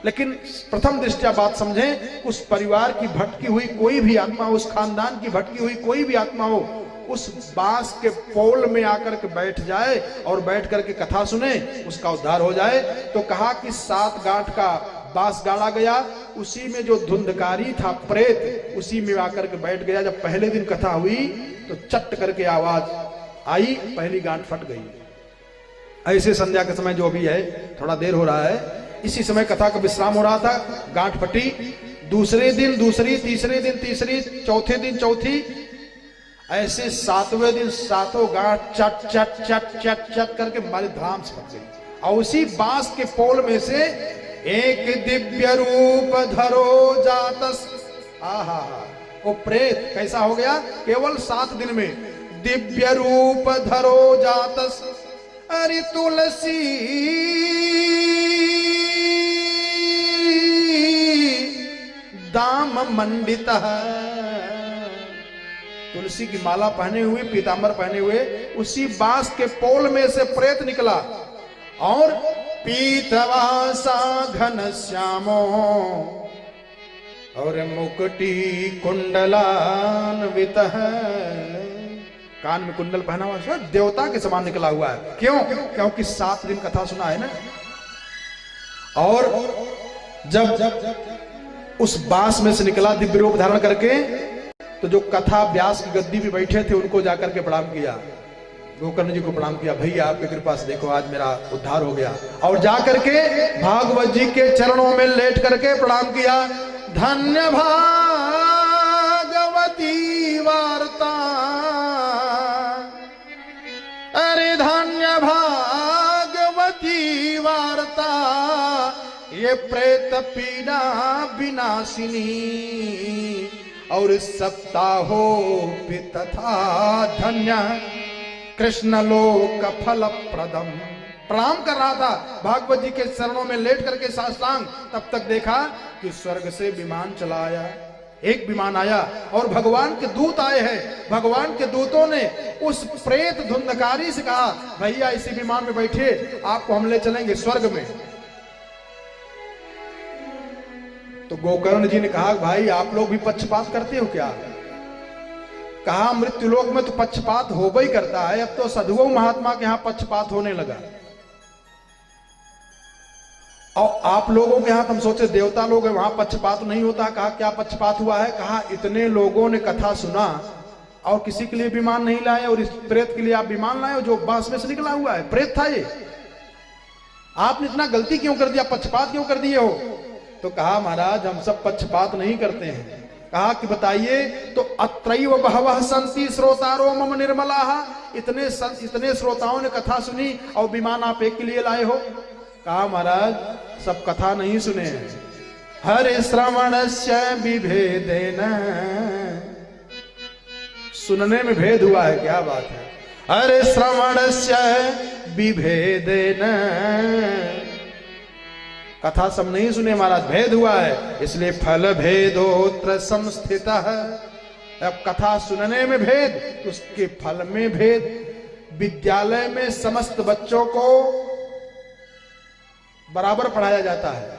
Speaker 1: लेकिन प्रथम दृष्टया बात समझें, उस परिवार की भटकी हुई कोई भी आत्मा, उस खानदान की भटकी हुई कोई भी आत्मा हो, उस बांस के पोल में आकर के बैठ जाए और बैठ करके कथा सुने, उसका उद्धार हो जाए। तो कहा कि 7 गांठ का बांस गाड़ा गया, उसी में जो धुंधकारी था प्रेत, उसी में आकर के बैठ गया। जब पहले दिन कथा हुई तो चट करके आवाज आई, पहली गांठ फट गई। ऐसे संध्या के समय जो भी है, थोड़ा देर हो रहा है, इसी समय कथा का विश्राम हो रहा था, गांठ फटी। दूसरे दिन दूसरी, तीसरे दिन तीसरी, चौथे दिन चौथी, ऐसे 7वें दिन 7 गांठ चट चट चट चट चट करके हमारे धाम से फट गई। और उसी बांस के पोल में से एक दिव्य रूप धरो जातस, आहा, वो प्रेत कैसा हो गया, केवल 7 दिन में दिव्य रूप धरो जातस। अरे तुलसी दाम मंडित, तुलसी की माला पहने हुए, पीतांबर पहने हुए, उसी बांस के पोल में से प्रेत निकला। और पीतवासा घन श्यामो और मुकुटी कुंडलान्वित, कान में कुंडल पहना हुआ, देवता के समान निकला हुआ है। क्यों? क्योंकि 7 दिन कथा सुना है ना। और जब उस बांस में से निकला दिव्य रूप धारण करके, तो जो कथा व्यास की गद्दी पे बैठे थे उनको जाकर के प्रणाम किया, गोकर्ण जी को प्रणाम किया, भैया आपकी कृपा से देखो आज मेरा उद्धार हो गया। और जाकर के भागवत जी के चरणों में लेट करके प्रणाम किया। धन्य भागवती वार्ता, अरे धन्य भागवती वार्ता, ये प्रेत पीड़ा विनाशिनी, और सप्ताहो तथा धन्य कृष्ण लोक फल प्रदम। प्रणाम कर रहा था भागवत जी के चरणों में लेट करके साष्टांग, तब तक देखा कि स्वर्ग से विमान चला आया। एक विमान आया और भगवान के दूत आए हैं। भगवान के दूतों ने उस प्रेत धुंधकारी से कहा, भैया इसी विमान में बैठिए, आपको हम ले चलेंगे स्वर्ग में। तो गोकर्ण जी ने कहा, भाई आप लोग भी पक्षपात करते हो क्या? कहा, मृत्युलोक में तो पक्षपात हो ही करता है, अब तो साधुओं महात्मा के यहां पक्षपात होने लगा। और आप लोगों के यहां हम सोचे देवता लोग हैं, वहां पक्षपात नहीं होता। कहा, क्या पक्षपात हुआ है? कहा, इतने लोगों ने कथा सुना और किसी के लिए विमान नहीं लाए, और इस प्रेत के लिए आप विमान लाए हो जो बांस में से निकला हुआ है, प्रेत था ये। आपने इतना गलती क्यों कर दिया, पक्षपात क्यों कर दिए हो? तो कहा, महाराज हम सब पक्षपात नहीं करते हैं। कहा कि बताइए, तो अत्रैव बहवः सन्ति श्रोतारो मम निर्मलाः, इतने श्रोताओं ने कथा सुनी और विमान आप एक के लिए लाए हो? कहा, महाराज सब कथा नहीं सुने हैं। हरे श्रवणस्य विभेदेन, सुनने में भेद हुआ है, क्या बात है। हरे श्रवणस्य विभेदेन, कथा सब नहीं सुने महाराज, भेद हुआ है, इसलिए फल भेदोत्र संस्थित है। अब कथा सुनने में भेद, उसके फल में भेद। विद्यालय में समस्त बच्चों को बराबर पढ़ाया जाता है,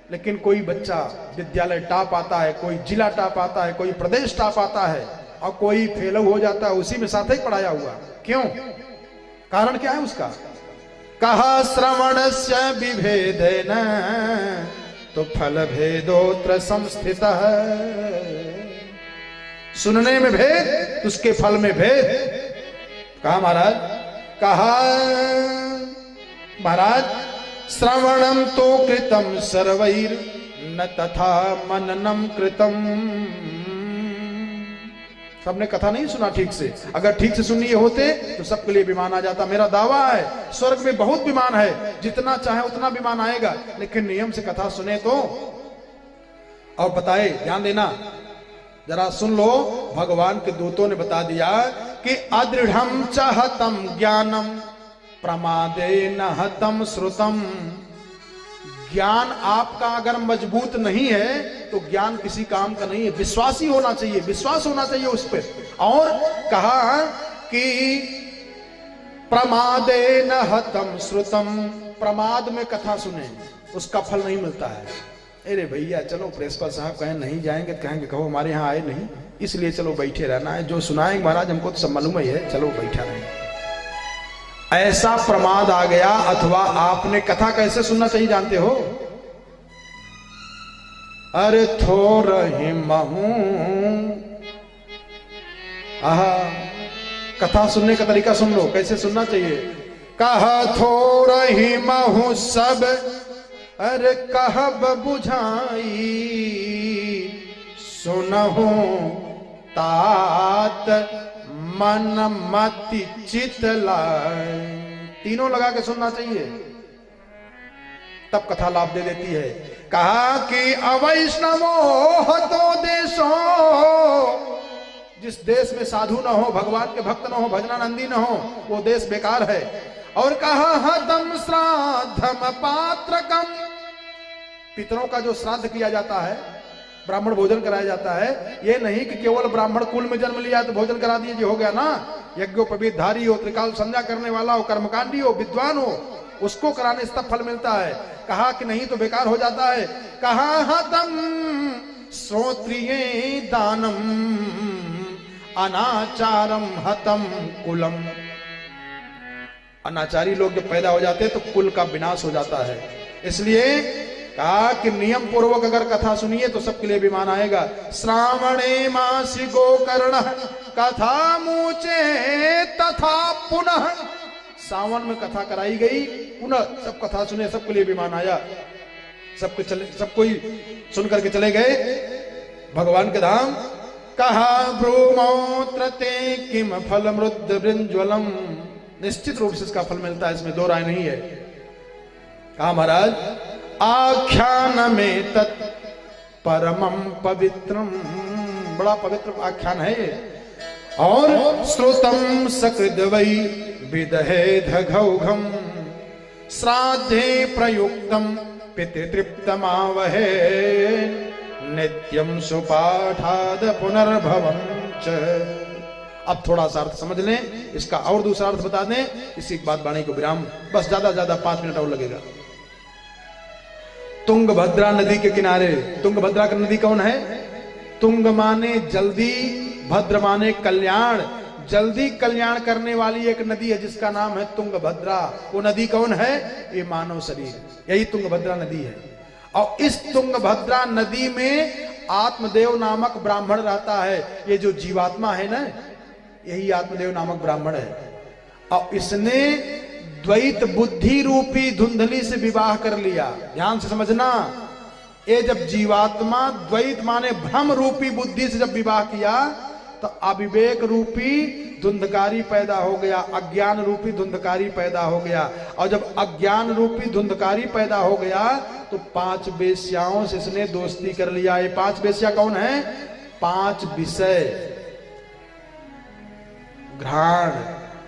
Speaker 1: लेकिन कोई बच्चा विद्यालय टॉप आता है, कोई जिला टॉप आता है, कोई प्रदेश टॉप आता है, और कोई फेल हो जाता है उसी में साथ ही पढ़ाया हुआ। क्यों? कारण क्या है उसका? कहा, श्रवणस्य विभेदेन तो फल भेदोत्र संस्थित है। सुनने में भेद, उसके फल में भेद। कहा महाराज, कहा महाराज श्रवणम तो कृतम सर्वैर न तथा मननम कृतम। सबने कथा नहीं सुना ठीक से। अगर ठीक से सुनिए होते तो सबके लिए विमान आ जाता। मेरा दावा है स्वर्ग में बहुत विमान है, जितना चाहे उतना विमान आएगा, लेकिन नियम से कथा सुने तो। और बताए, ध्यान देना, जरा सुन लो। भगवान के दूतों ने बता दिया कि अदृढ़म चाहतम ज्ञानम प्रमादे न हतम श्रुतम। ज्ञान आपका अगर मजबूत नहीं है तो ज्ञान किसी काम का नहीं है। विश्वासी होना चाहिए, विश्वास होना चाहिए उस पर। और कहा कि प्रमादे न हतम श्रुतम, प्रमाद में कथा सुने उसका फल नहीं मिलता है। अरे भैया चलो, प्रिंसिपल साहब कहें नहीं जाएंगे तो कहेंगे कहो हमारे यहाँ आए नहीं, इसलिए चलो बैठे रहना है, जो सुनाएंगे महाराज हमको तो सब मालूम ही है, चलो बैठा रहे। ऐसा प्रमाद आ गया। अथवा आपने कथा कैसे सुनना चाहिए जानते हो? अरे थोर ही महू, कथा सुनने का तरीका सुन लो, कैसे सुनना चाहिए। कहा थोर ही महू सब, अरे कहब बुझाई, सुनहु तात मन मति चित लाए। तीनों लगा के सुनना चाहिए, तब कथा लाभ दे देती है। कहा कि अवैष्णवो हतो देशो, जिस देश में साधु न हो, भगवान के भक्त न हो, भजनानंदी न हो, वो देश बेकार है। और कहा हतम श्राद्धम पात्रकम, पितरों का जो श्राद्ध किया जाता है, ब्राह्मण भोजन कराया जाता है। ये नहीं कि केवल ब्राह्मण कुल में जन्म लिया तो भोजन करा दिए, हो गया ना। यज्ञोपवीत धारी हो, त्रिकाल संध्या करने वाला हो, कर्मकांडी हो, विद्वान हो, उसको कराने से तब फल मिलता है। कहा कि नहीं तो बेकार हो जाता है। कहा हतम श्रोत्रिय दानम अनाचारम हतम कुलम। अनाचारी लोग जब पैदा हो जाते हैं तो कुल का विनाश हो जाता है। इसलिए कहा कि नियम पूर्वक अगर कथा सुनिए तो सबके लिए विमान आएगा। श्रावणे मासी गोकर्ण कथा मूचे तथा पुनः, सावन में कथा कराई गई, पुनः सब कथा सुने, सबके लिए विमान आया। सब कोई सुन करके चले गए भगवान के धाम। कहा भ्रूमोत्र ते किम फल मृद वृंज्वलम, निश्चित रूप से इसका फल मिलता है, इसमें दो राय नहीं है। कहा महाराज आख्यान में तत् परमम पवित्रम, बड़ा पवित्र आख्यान है ये। और श्रुतम सकृद वै विदहे घौघम श्राद्धे प्रयुक्तम पितृतृप्तमावहे नित्यम सुपाठाद पुनर्भवम च। अब थोड़ा सा अर्थ समझ लें, इसका और दूसरा अर्थ बता दें, इसी बात वाणी को विराम, बस ज्यादा 5 मिनट और लगेगा। तुंगभद्रा नदी के किनारे, तुंगभद्रा की नदी कौन है? तुंग माने जल्दी, भद्र माने कल्याण, जल्दी कल्याण करने वाली एक नदी है जिसका नाम है तुंगभद्रा। वो नदी कौन है? ये मानव शरीर, यही तुंगभद्रा नदी है। और इस तुंगभद्रा नदी में आत्मदेव नामक ब्राह्मण रहता है। ये जो जीवात्मा है ना, यही आत्मदेव नामक ब्राह्मण है। और इसने द्वैत बुद्धि रूपी धुंधली से विवाह कर लिया। ध्यान से समझना, ये जब जीवात्मा द्वैत माने भ्रम रूपी बुद्धि से जब विवाह किया तो अविवेक रूपी धुंधकारी पैदा हो गया, अज्ञान रूपी धुंधकारी पैदा हो गया। और जब अज्ञान रूपी धुंधकारी पैदा हो गया तो 5 वेश्याओं से इसने दोस्ती कर लिया। ये 5 वेश्या कौन है? 5 विषय, घ्राण,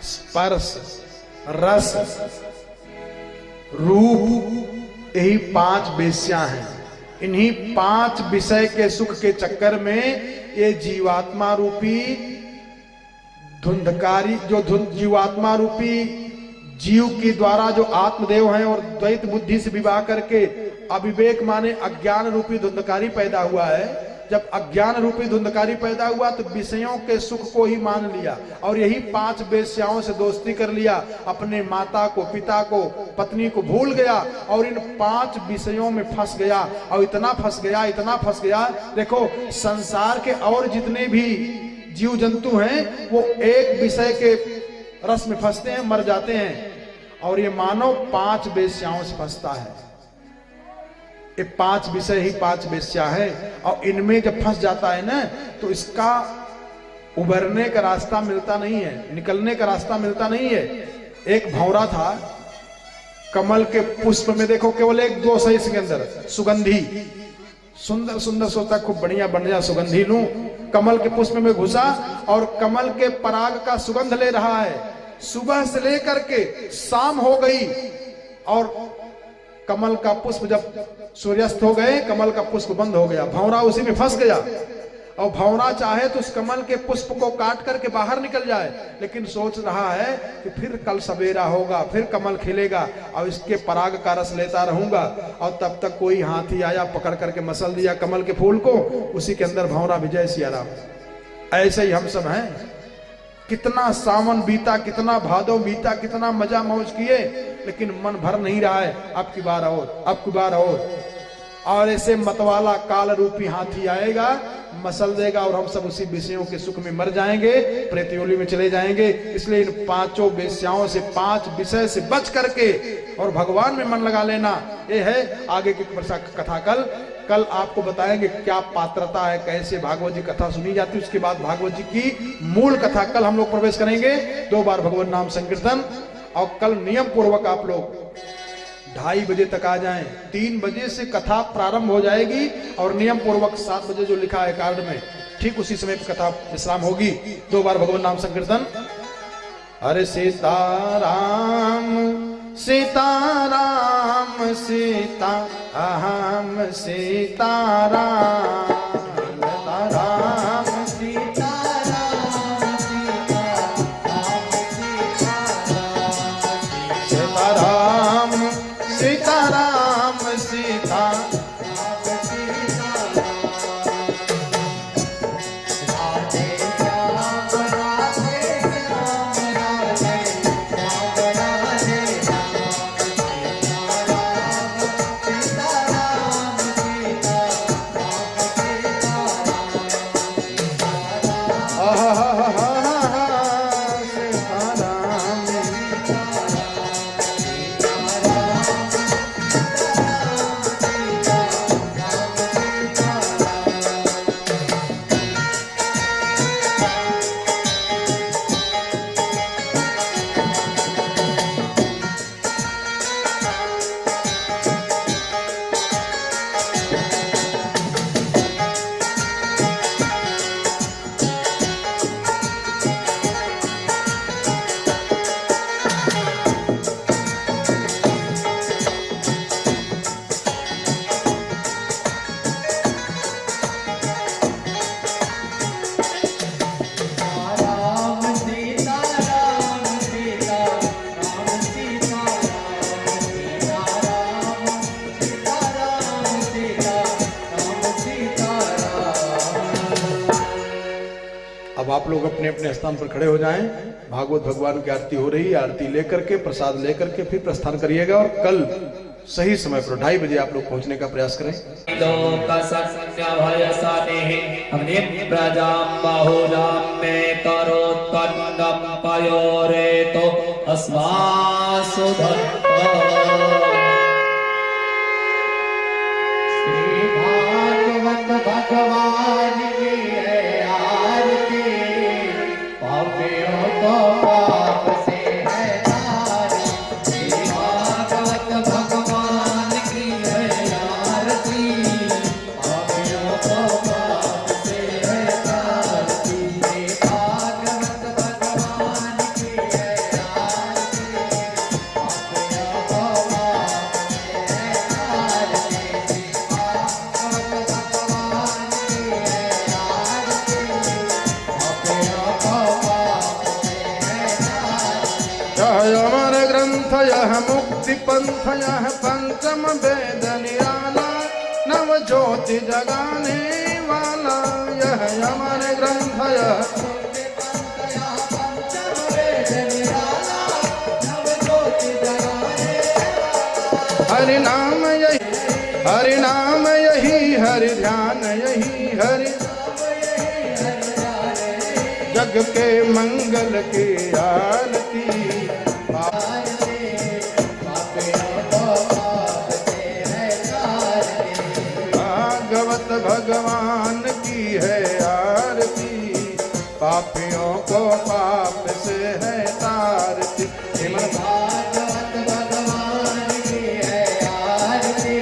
Speaker 1: स्पर्श, रस, रूप, यही 5 वेश्या हैं। इन्हीं 5 विषय के सुख के चक्कर में ये जीवात्मा रूपी धुंधकारी, जो जीवात्मा रूपी जीव के द्वारा जो आत्मदेव हैं और द्वैत बुद्धि से विवाह करके अविवेक माने अज्ञान रूपी धुंधकारी पैदा हुआ है। जब अज्ञान रूपी धुंधकारी पैदा हुआ तो विषयों के सुख को ही मान लिया और यही 5 वेश्याओं से दोस्ती कर लिया। अपने माता को, पिता को, पत्नी को भूल गया और इन 5 विषयों में फंस गया। और इतना फंस गया, देखो संसार के और जितने भी जीव जंतु हैं वो एक विषय के रस में फंसते हैं, मर जाते हैं। और ये मानव 5 वेश्याओं से फंसता है। ये 5 विषय ही 5 वेश्या है। और इनमें जब फंस जाता है ना तो इसका उभरने का रास्ता मिलता नहीं है, निकलने का रास्ता मिलता नहीं है। एक भंवरा था, कमल के पुष्प में देखो केवल एक दोष है इसके अंदर, सुगंधी। सुंदर सुंदर सोचता खूब बढ़िया बढ़िया सुगंधी लूं, कमल के पुष्प में घुसा और कमल के पराग का सुगंध ले रहा है। सुबह से लेकर के शाम हो गई और कमल का पुष्प जब सूर्यास्त हो गए, कमल का पुष्प बंद हो गया। भंवरा उसी में फंस गया और भंवरा चाहे तो उस कमल के पुष्प को काट करके बाहर निकल जाए, लेकिन सोच रहा है कि फिर कल सवेरा होगा, फिर कमल खिलेगा और इसके पराग का रस लेता रहूंगा। और तब तक कोई हाथी आया, पकड़ करके मसल दिया कमल के फूल को, उसी के अंदर भंवरा विजय सियाराम। ऐसे ही हम सब हैं। कितना सावन बीता, कितना भादो बीता, कितना मजा मौज किए, लेकिन मन भर नहीं रहा है। अब की बार और, अब की बार और ऐसे मतवाला काल रूपी हाथी आएगा, मसल देगा और हम सब उसी विषयों के सुख में मर जाएंगे, प्रेतयोली में चले जाएंगे। इसलिए इन पांचों वेश्याओं से, 5 विषय से बच करके और भगवान में मन लगा लेना, ये है आगे की कथा। कल आपको बताएंगे क्या पात्रता है, कैसे भागवत जी कथा सुनी जाती है। उसके बाद भागवत जी की मूल कथा कल हम लोग प्रवेश करेंगे। 2 बार भगवान नाम संकीर्तन, और कल नियम पूर्वक आप लोग 2:30 बजे तक आ जाएं। 3 बजे से कथा प्रारंभ हो जाएगी और नियम पूर्वक 7 बजे जो लिखा है कार्ड में, ठीक उसी समय पर कथा विश्राम होगी। 2 बार भगवान नाम संकीर्तन। हरे सीताराम सीताराम सीता अहम सीताराम सीताराम सीताराम सीताराम सीताराम सीता। अब आप लोग अपने अपने स्थान पर खड़े हो जाएं। भागवत भगवान की आरती हो रही है, आरती लेकर के प्रसाद लेकर के फिर प्रस्थान करिएगा और कल सही समय पर 2:30 बजे आप लोग पहुंचने का प्रयास करें।
Speaker 2: भगवान की है आरती, पापियों को पाप से है तारी। श्री भागवत भगवान की है आरती, पापियों को पाप से है तारी। श्री भागवत भगवान की है आरती, पापियों को पाप से है तारी।
Speaker 1: अमर ग्रंथ यह मुक्ति पंथ यह पंचम वेद निराला, नव ज्योति जगाने वाला यह अमर ग्रंथ यह मुक्ति पंथ यह पंचम वेद निराला, नव ज्योति जगाने वाला। हरि नाम यही, हरि नाम यही, हरि ध्यान यही, हरि जग के मंगल की आरती। भागवत भगवान की है आरती, पापियों को पाप से है तारती। श्रीमद्
Speaker 2: भागवत भगवान की है आरती,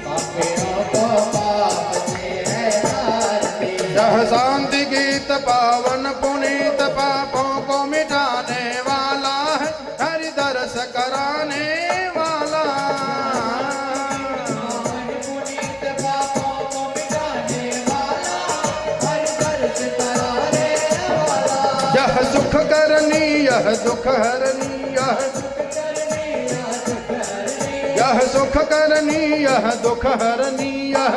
Speaker 2: पापियों को पाप से है तारती।
Speaker 1: यह शांति गीत पावन पुनीत पापों को मिटाने वाला है, हरि दर्श कराने वाला।
Speaker 2: पुनीत पापों को मिटाने वाला, हरि दर्श कराने वाला।
Speaker 1: यह सुख करनी यह दुख हरनी, यह सुख करनी यह दुख हरनी, यह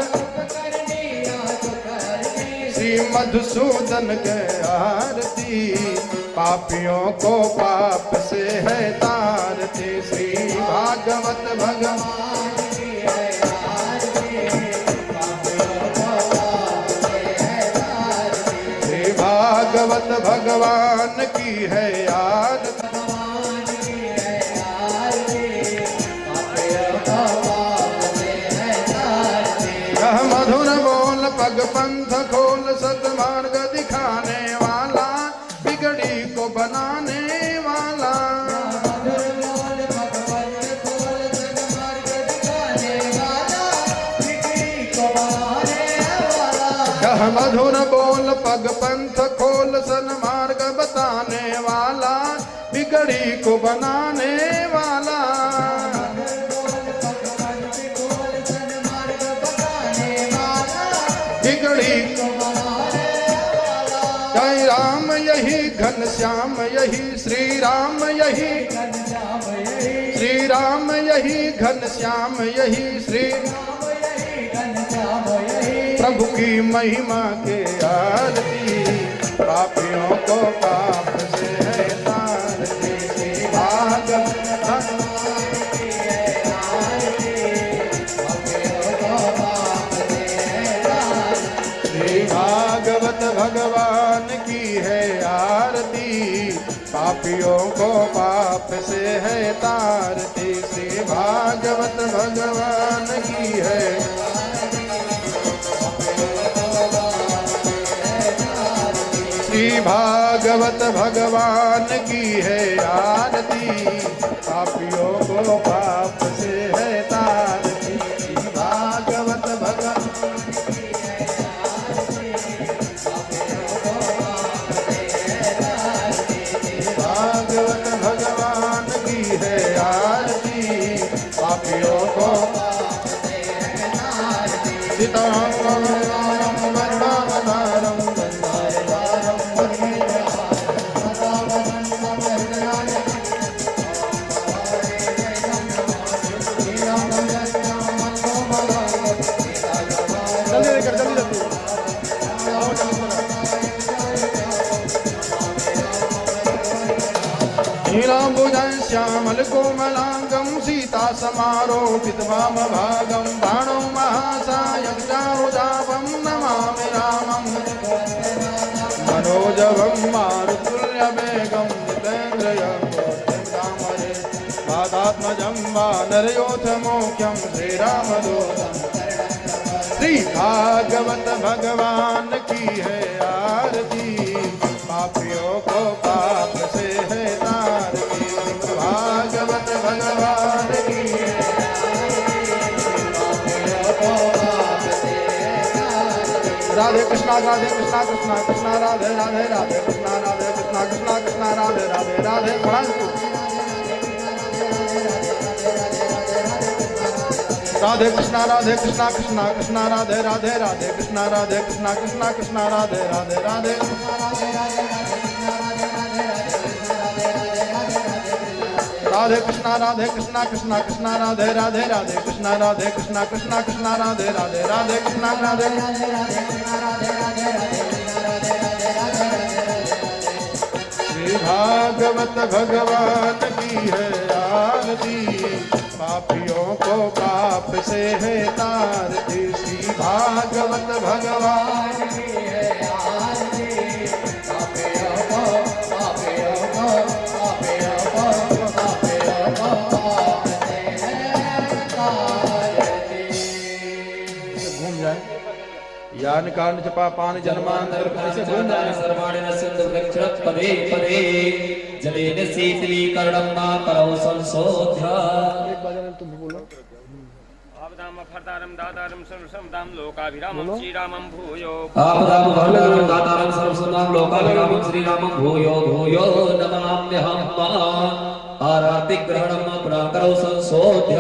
Speaker 1: श्री मधुसूदन के आरती, पापियों को पाप से है तारती। श्री भागवत भगवान
Speaker 2: की है आरती, पापियों को पाप से है तारती।
Speaker 1: श्री भागवत भगवान की है आरती,
Speaker 2: भगवान की है आरती, पापियों को पाप से है तारती।
Speaker 1: यह मधुर बोल पग पंथ खोल सद्मार्ग दिखाने वाला, बिगड़ी को बनाने वाला। यह मधुर बोल पग पंथ खोल सन्मार्ग बताने वाला, बिगड़ी को बनाने वाला। बिगड़ी जय राम यही घन श्याम यही श्री राम यही, श्री राम यही घन श्याम यही श्री प्रभु की महिमा के आरती, पापियों को पाप से है तारती। श्री भागवत श्री भागवत भगवान की है आरती, पापियों को पाप से है तारती। श्री भागवत भगवान की है, श्री भागवत भगवान की है आरती, पापियों को पाप से है तारती। श्री भागवत भगवान भागवत भगवान की है आरती, पापियों को सीताराम नीलाम्बुजं श्यामल कोमलांगं सीता समारोपित वामभागं, बाणो महासायं चारुचापं नमामि रामं। मनोजवं मारुतुल्यवेगं जितेन्द्रियं दामरे, वातात्मजं वानरयोथमोख्यं श्रीरामदूतं। श्री भागवत भगवान की है आरती, पापियों को पाप से है तारती। भागवत भगवान की है राधे कृष्णा राधे कृष्णा कृष्णा कृष्णा राधे राधे राधे कृष्णा राधे कृष्णा कृष्णा कृष्णा राधे राधे राधे राधे कृष्णा राधे कृष्णा कृष्णा कृष्णा राधे राधे राधे कृष्णा राधे कृष्णा कृष्णा कृष्णा राधे राधे राधे राधे कृष्णा राधे कृष्णा कृष्णा कृष्णा राधे राधे राधे कृष्णा राधे कृष्णा कृष्णा कृष्णा राधे राधे राधे कृष्णा राधे श्री भागवत भगवान की है आरती, पापियों को पाप से है तारती। श्री भागवत भगवान की है आरती, पापियों को पापियों को पापियों को पापियों को पाप से है तारती। घूम जाए यान कांड च पापानि जन्मांतर कैसे भूल जाए।
Speaker 2: सर्वाणि नश्यन्ति वृक्षरत् पदे पदे जलेन शीतलीकरणं मा करो संशोध्य।
Speaker 1: तुम बोलो।
Speaker 3: आपदाम अफरदारम दातारम सर्वसमदाम लोकाभिरामम श्रीरामम भूयो
Speaker 2: आपदां वरदां दातारं सर्वसम्मां लोकाभिरामं श्रीरामं भूयो भूयो नमाम्यहम्। आरति ग्रहणं पुनः करो संशोध्य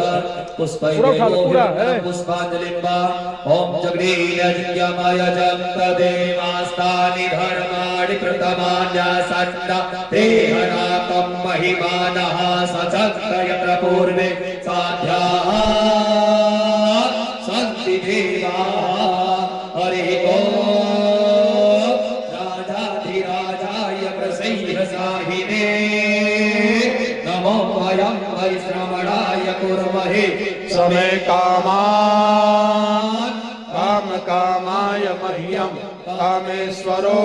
Speaker 2: पुष्पांजलिं वा ओम जगदीयज्ञामाय जन्तदेवास्तानि धर्माणि कृतमान्यासन्न तेहनाकं महिमानः सचक्र यत्र पूर्वे साध्याः सन्ति देवाः। हरि ओम राजाधिराजाय प्रसह्यसाहिने नमो वयं वै श्रवणाय कुर्महे
Speaker 1: समय कामान् काम कामाय मह्यम कामेश्वरो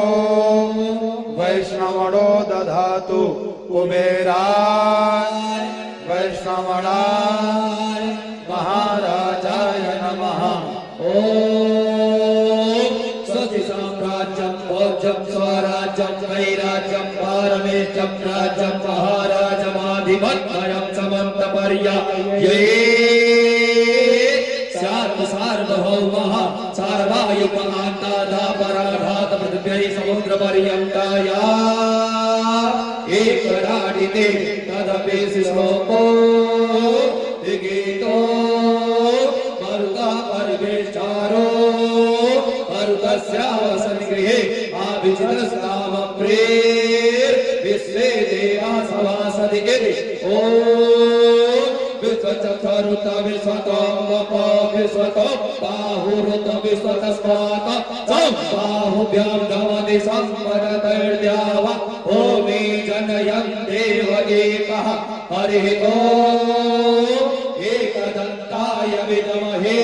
Speaker 1: वैष्णवणो दधातु कुबेराय वैष्णवणाय महाराजाय नमः।
Speaker 2: ओम स्वस्ति साम्राज्यं भोज्यं स्वराज्यं वैराज्यं पारमेष्ठं राज्यं महाराजमाधिपत्यं समन्तपर्यये स्यात् सार्वभौमः सार्वायुपमान्तादापराधात पृथिव्यै समुद्रपर्यन्ताया एकराडिते तदपि श्लोको विगीतो मरुता परिवेष्टारो मरुतस्यावसन्गृहे आविचितस्ताम प्रेर विश्वे देवा सभासदि इति। ओम विश्वचक्षुरुत विश्वतोमुप विश्वतो बाहुरुत विश्वतस्मात् सम्बाहुभ्यां नमति सम्पदतैर्द्याव ओमे जनयन् देव एकः। हरिः ओम एकदन्ताय विद्महे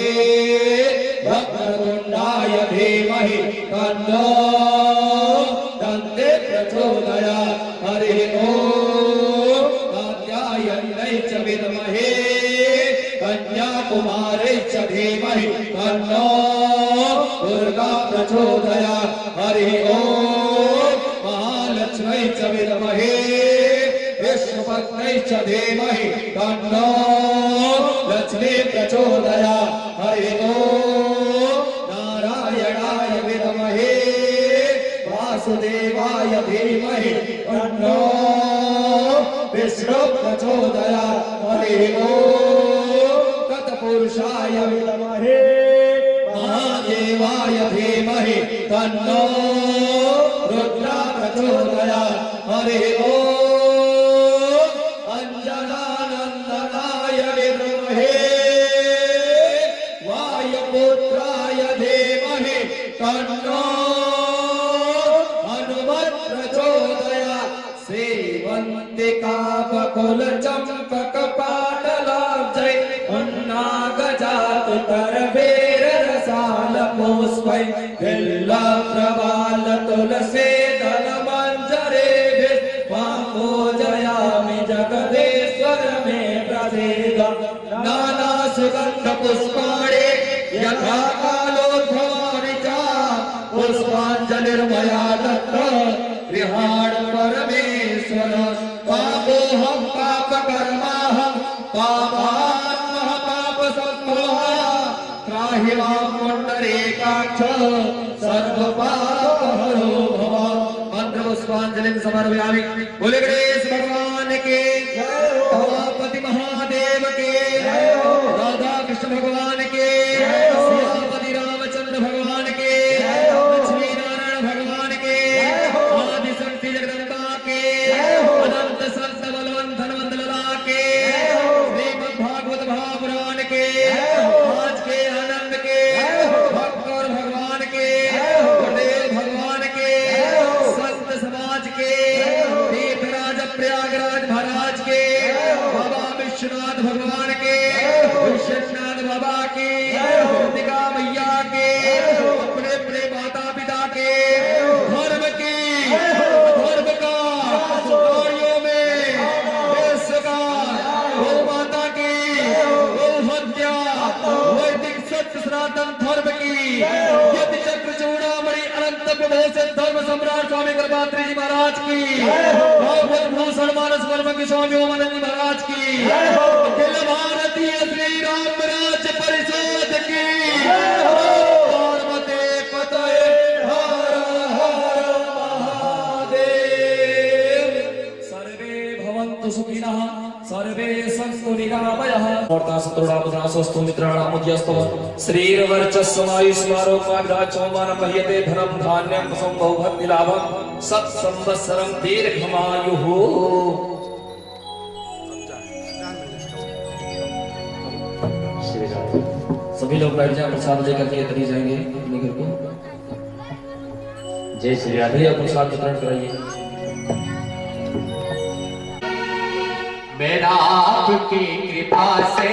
Speaker 2: वक्रतुण्डाय धीमहि तन्नो दन्ते प्रचोदयात्। हरिः ओम कात्यायन्यै च विद्महे कन्याकुमारै च धीमहि तन्नो दुर्गा प्रचोदयात्। हरिः ओम महालक्ष्म्यै च विद्महे विष्णुपत्न्यै च धीमहि तन्नो लक्ष्मी प्रचोदयात्। हरिः ओम नारायणाय विद्महे वासुदेवाय धीमहि तन्नो विष्णु प्रचोदयात्। हरिः ओम तत्पुरुषाय विद्महे महादेवाय धीमहि तन्नो रुद्र प्रचोदयात्। हरिः ओम अंजनानन्दनाय विद्महे वायुपुत्राय धीमहि तन्नो हनुमत् प्रचोदयात्। सेवन्तिका बकुल चम्पक पाटलाब्जै उन्नागजातु करवेर रसाल पुष्पै बिल्व प्रवाल तुलसी दल मंजरेभिः पूजयामि जगदीश्वर मे प्रसीद। नाना सुगन्ध पुष्पाणि यथा कालोद्भवानि च पुष्पाञ्जलिर्मया दत्ता गृहाण परमेश्वर। पापोऽहं पापकर्माहं पापात्मः पापसम्भवः त्राहि मां पुण्डरीकाक्ष सर्वपापहरो भव। मंत्र पुष्पांजलिं समर्पयामि। बोले गणेश भगवान के उमापति महादेव के राधा कृष्ण भगवान के सीतापति रामचंद्र भगवान के लक्ष्मी नारायण भगवान के आदि शक्ति जगदम्बा के अनंत संत बलवंत हनुमंत लला के श्रीमद् भागवत महापुराण के आज के आनंद के भक्त और भगवान के गुरुदेव भगवान के संत समाज के तीर्थराज प्रयागराज महाराज के बाबा विश्वनाथ भगवान के विश्वनाथ बाबा के कृतिका मैया के अपने अपने माता पिता के धर्म की धर्म का कार्यों में देश का गौ माता की गौ हत्या वैदिक सत्य सनातन धर्म की यदि देश धर्म सम्राट स्वामी कृपात्री जी महाराज की भगवत भूषण मानस कर्म के स्वामी ओमानंद जी महाराज की अखिल भारतीय श्री राम राज्य परिषद की पार्वती पतये हर हर महादेव। सर्वे भवन्तु सुखिनः सर्वे सन्तु निरामयः मूर्तास्तुरामदासस्तु मित्राणामुद्यस्तु श्रीर्वर्चस्वमायुष्मारोग्यमाभिराजोमान मह्यते धनं धान्यं संभव भक्तिलाभं सत्संवत्सरं दीर्घमायुः। सभी लोग बैठ जाए, प्रसाद लेकर के तरी जाएंगे अपने घर को। जय श्री राधे। प्रसाद वितरण कराइए।
Speaker 4: मेरा आपकी कृपा से